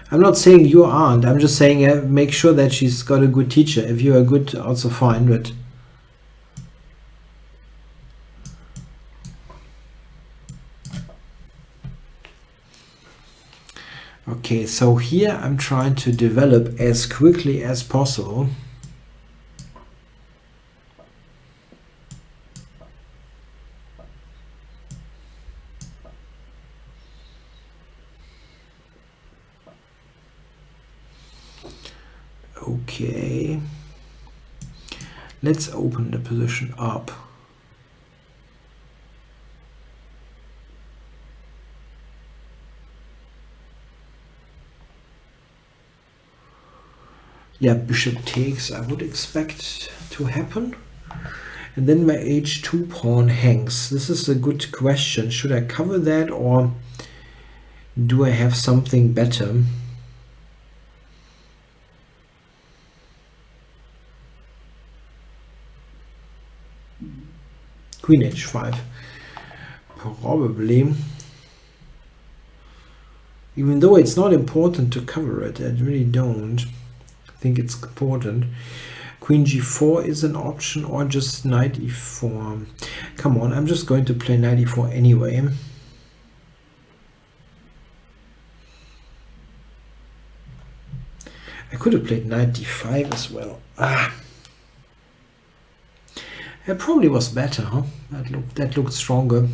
S1: I'm not saying you aren't. I'm just saying make sure that she's got a good teacher. If you are good, also fine. But okay, so here I'm trying to develop as quickly as possible. Okay, let's open the position up. Yeah, bishop takes, I would expect to happen. And then my h2 pawn hangs. This is a good question. Should I cover that, or do I have something better? Queen h5. Probably. Even though it's not important to cover it, I really don't think it's important. Queen g4 is an option, or just knight e4. Come on, I'm just going to play knight e4 anyway. I could have played knight d5 as well. It probably was better, huh? That looked stronger.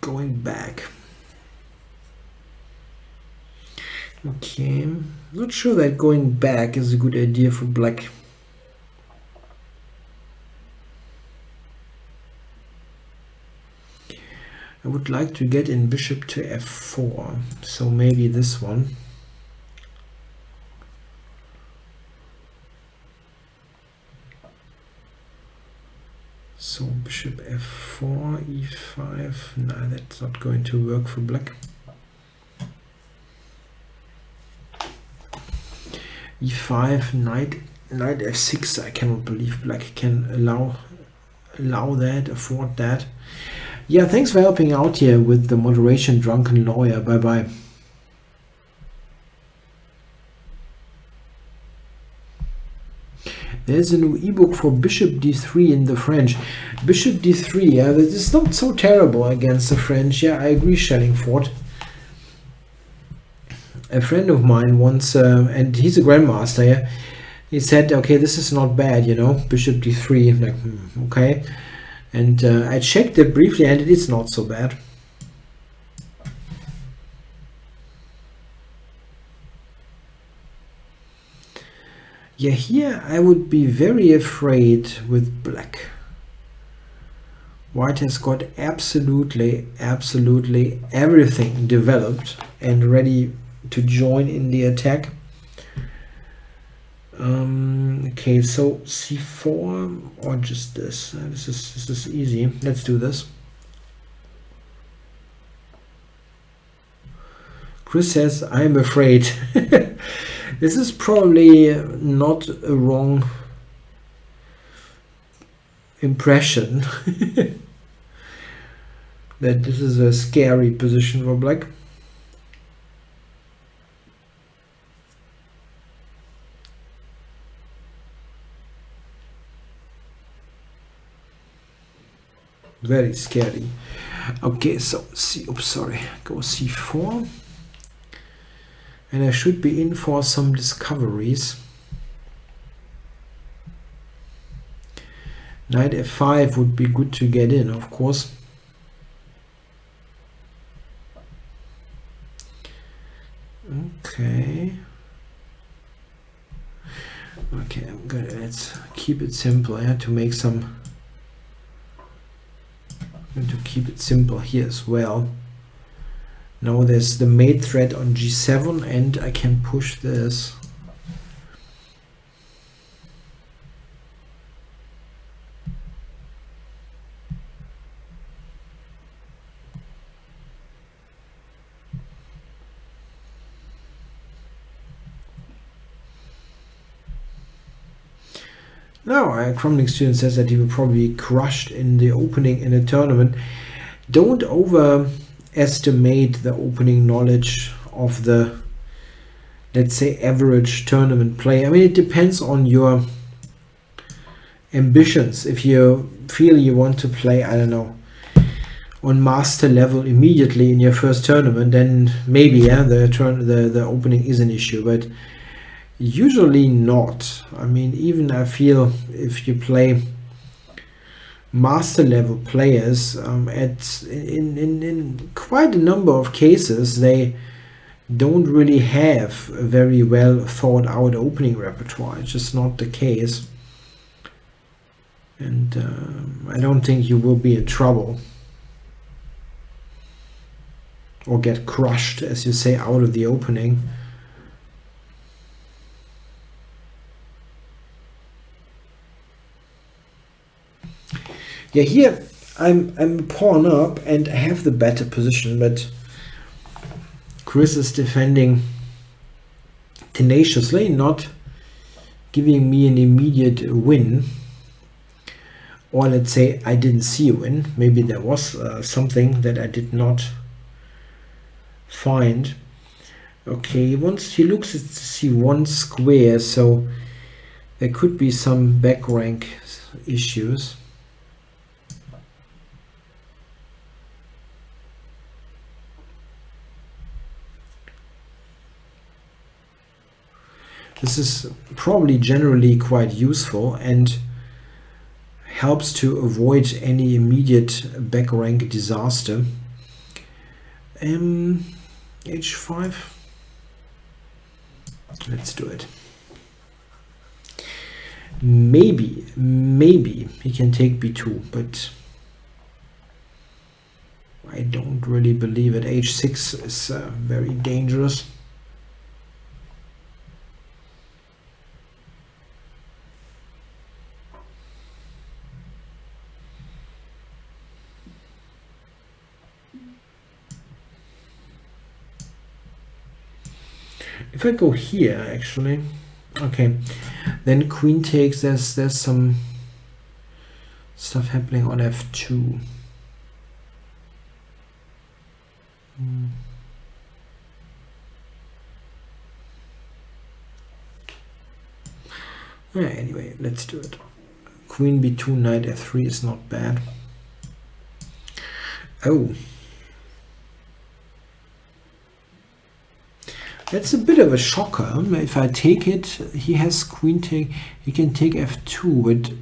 S1: Going back. Okay, not sure that going back is a good idea for black. I would like to get in bishop to f4, so maybe this one. So bishop f4, e5, no, that's not going to work for black. e5, knight f6, I cannot believe black can allow that, afford that. Yeah, thanks for helping out here with the moderation, drunken lawyer. Bye bye. There's a new ebook for bishop d3 in the French. Bishop d3, yeah, that is not so terrible against the French. Yeah, I agree, Schellingford. A friend of mine once, and he's a grandmaster, yeah, he said, okay, this is not bad, you know, bishop d3. I'm like, okay. And I checked it briefly, and it is not so bad. Yeah, here I would be very afraid with black. White has got absolutely everything developed and ready to join in the attack. Okay, so c4 or just this. This is easy. Let's do this. Chris says, I'm afraid. This is probably not a wrong impression. That this is a scary position for black. Very scary. Okay, so go c4. And I should be in for some discoveries. Knight f5 would be good to get in, of course. Okay. Okay, let's keep it simple. I had to make some. I'm going to keep it simple here as well. Now there's the mate thread on g7, and I can push this. No, a Cromlink student says that he will probably be crushed in the opening in a tournament. Don't overestimate the opening knowledge of the, let's say, average tournament player. I mean, it depends on your ambitions. If you feel you want to play, I don't know, on master level immediately in your first tournament, then maybe, yeah, the opening is an issue, but usually not. I mean, even I feel if you play master level players, in quite a number of cases, they don't really have a very well thought out opening repertoire. It's just not the case. And I don't think you will be in trouble or get crushed, as you say, out of the opening. Yeah, here I'm pawn up and I have the better position, but Chris is defending tenaciously, not giving me an immediate win. Or let's say I didn't see a win. Maybe there was something that I did not find. Okay, once he looks at C1 square, so there could be some back rank issues. This is probably generally quite useful and helps to avoid any immediate back rank disaster. H5. Let's do it. Maybe he can take B2, but I don't really believe it. H6 is very dangerous. If I go here, actually, okay, then queen takes. There's some stuff happening on F2. Yeah, anyway, let's do it. Queen B2, knight F3 is not bad. Oh. That's a bit of a shocker. If I take it, he has queen take. He can take F2, but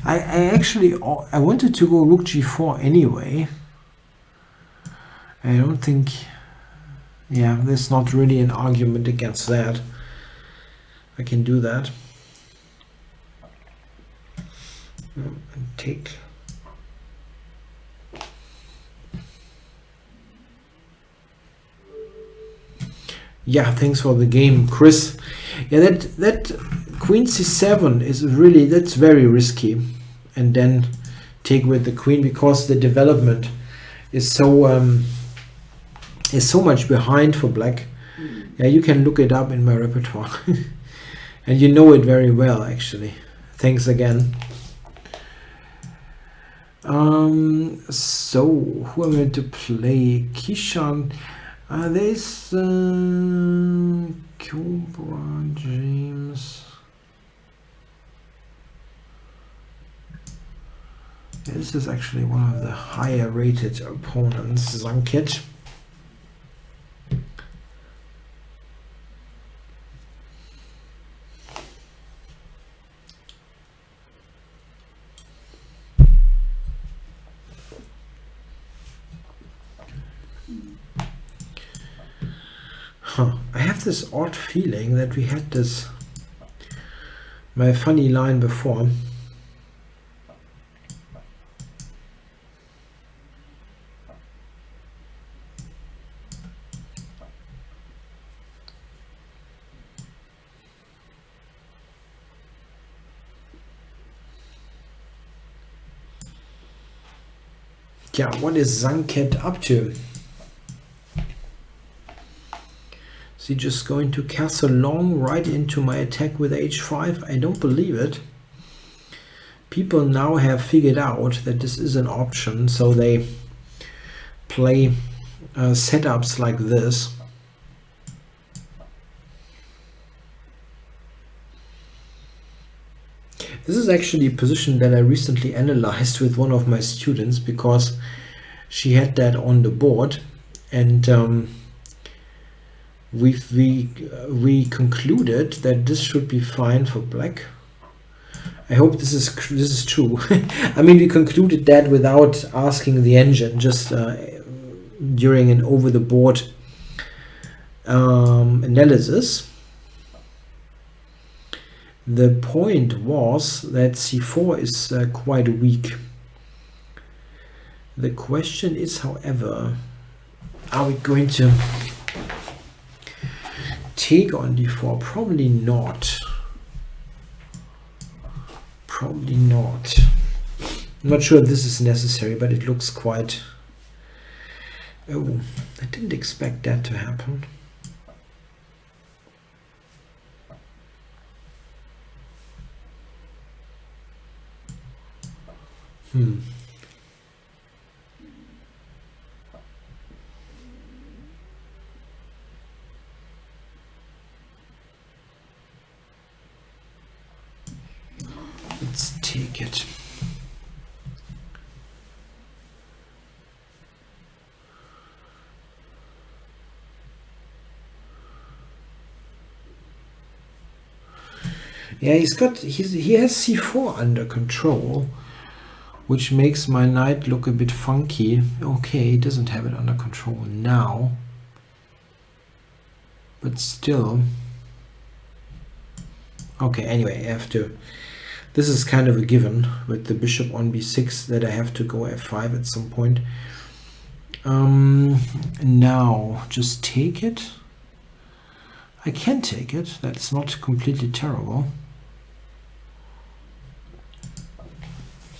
S1: I actually I wanted to go rook G4 anyway. I don't think. Yeah, there's not really an argument against that. I can do that. And take. Yeah, thanks for the game, Chris. Yeah, that queen c7 is really, that's very risky. And then take with the queen, because the development is so much behind for black. Yeah, you can look it up in my repertoire. And you know it very well, actually. Thanks again. So who am I going to play? Kishan. There's Cobra James. Yeah, this is actually one of the higher rated opponents, Zankit. I have this odd feeling that we had this, my funny line before. Yeah, what is Zankit up to? he just going to castle long right into my attack with h5? I don't believe it. People now have figured out that this is an option, so they play setups like this. This is actually a position that I recently analyzed with one of my students, because she had that on the board, and we concluded that this should be fine for black. I hope this is true. I mean, we concluded that without asking the engine, just during an over the board analysis. The point was that c4 is quite weak. The question is, however, are we going to take on d4? Probably not. Probably not. I'm not sure if this is necessary, but it looks quite... Oh, I didn't expect that to happen. Let's take it. Yeah, he has c4 under control, which makes my knight look a bit funky. Okay, he doesn't have it under control now, but still. Okay, anyway, I have to... This is kind of a given with the bishop on b6 that I have to go f5 at some point. Now, just take it. I can take it. That's not completely terrible.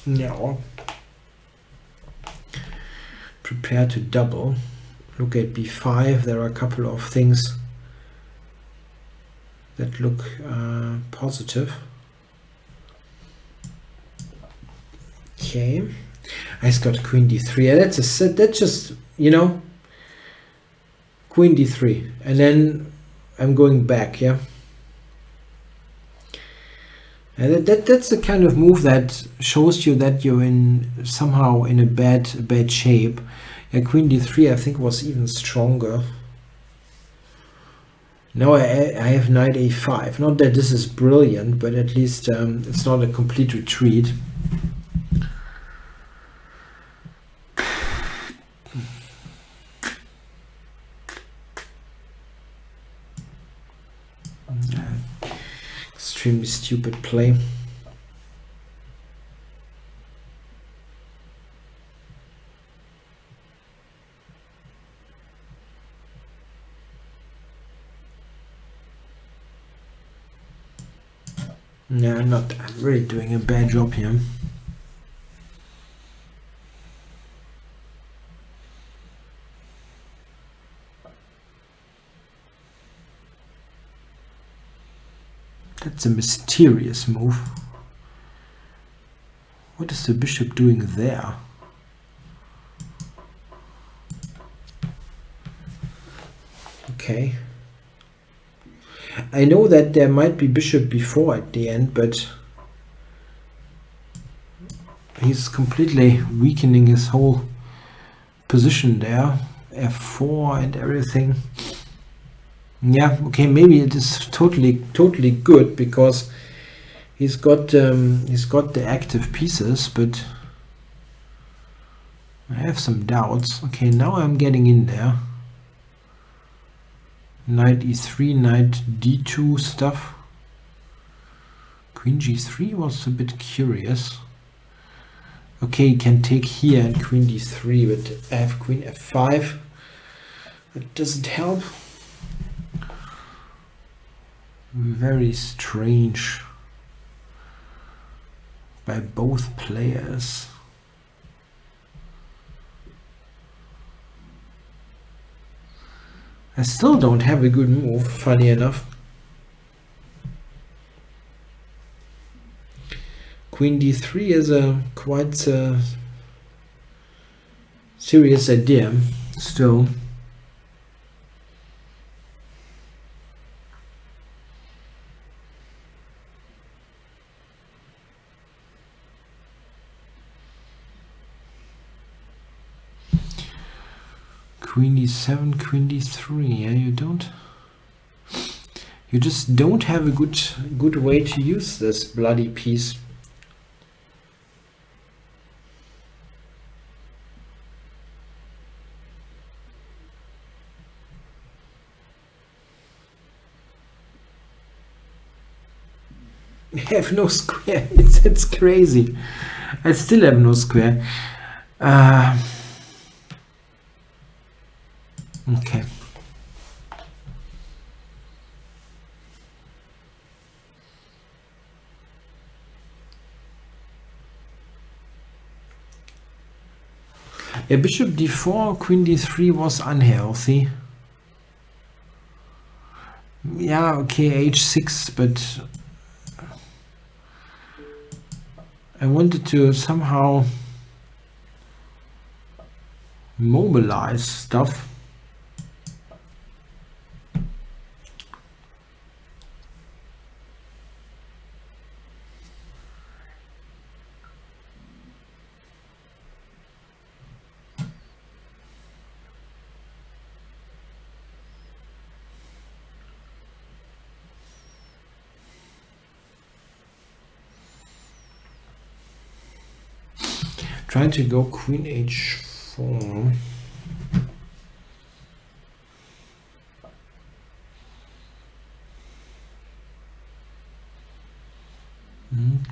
S1: Now, prepare to double. Look at b5. There are a couple of things that look positive. Okay, I got queen d3. That's just, you know, queen d3, and then I'm going back. Yeah, and that's the kind of move that shows you that you're somehow in a bad shape. Yeah, queen d3 I think was even stronger. Now I have knight a5. Not that this is brilliant, but at least it's not a complete retreat. Extremely stupid play. No, I'm really doing a bad job here. That's a mysterious move. What is the bishop doing there? Okay. I know that there might be bishop b4 at the end, but he's completely weakening his whole position there. f4 and everything. Yeah, okay, maybe it is totally good because he's got the active pieces, but I have some doubts. Okay, now I'm getting in there. Knight e3, knight d2 stuff. Queen g3 was a bit curious. Okay, you can take here and queen d3, but I have queen f5. That doesn't help. Very strange by both players. I still don't have a good move, funny enough. Queen d3 is a quite serious idea still. Queen d7, queen d3. Yeah, you just don't have a good way to use this bloody piece. I have no square. It's crazy. I still have no square. Okay. Yeah, bishop d4, queen d3 was unhealthy. Yeah, okay, h6, but I wanted to somehow mobilize stuff. Trying to go queen h4.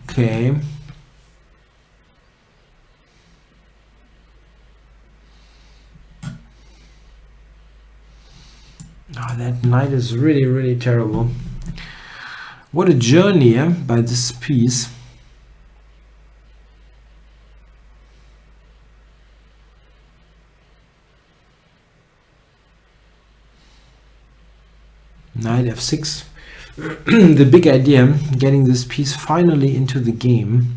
S1: Okay. Oh, that knight is really terrible. What a journey by this piece. Knight f6. The big idea, getting this piece finally into the game.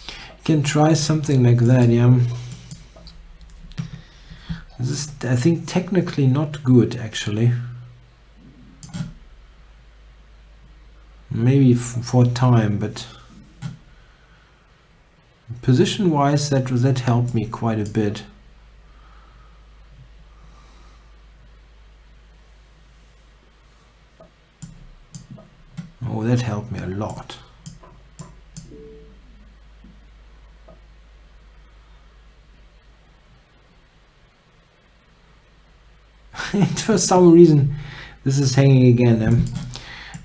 S1: You can try something like that, yeah. This is, I think, technically not good, actually. Maybe for time, but position-wise, that helped me quite a bit. Oh, that helped me a lot. And for some reason, this is hanging again.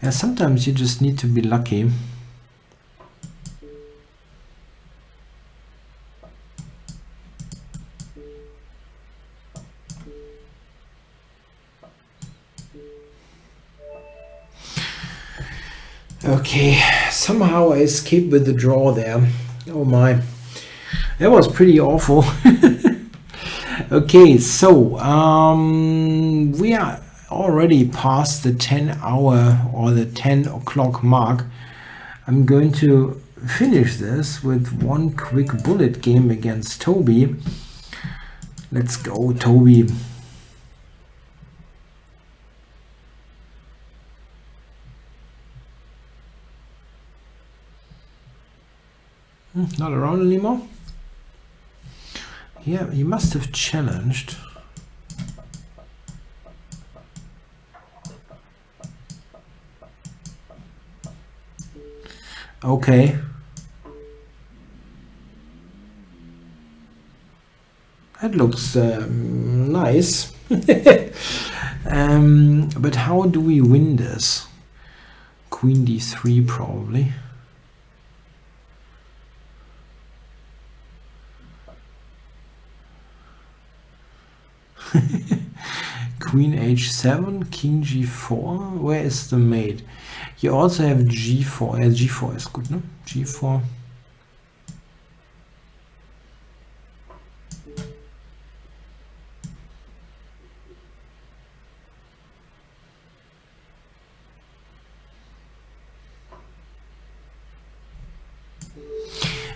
S1: Yeah, sometimes you just need to be lucky. Okay, somehow I escaped with the draw there. Oh my, that was pretty awful. Okay, so we are already past the 10-hour or the 10 o'clock mark. I'm going to finish this with one quick bullet game against Toby. Let's go, Toby. Not around anymore? Yeah, he must have challenged. Okay. That looks nice. But how do we win this? Queen d3 probably. Queen h7, king g4. Where is the mate? You also have g4. Yeah, g4 is good, no? G4.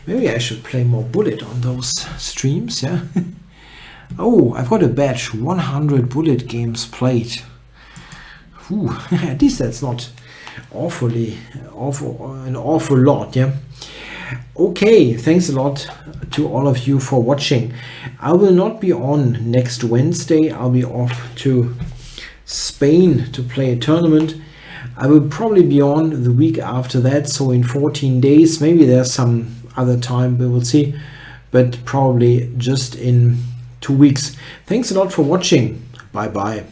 S1: Maybe I should play more bullet on those streams, yeah. Oh, I've got a badge, 100 bullet games played. Whew, at least that's not an awful lot, yeah. Okay, thanks a lot to all of you for watching. I will not be on next Wednesday. I'll be off to Spain to play a tournament. I will probably be on the week after that, so in 14 days. Maybe there's some other time, we will see, but probably just in 2 weeks. Thanks a lot for watching. Bye bye.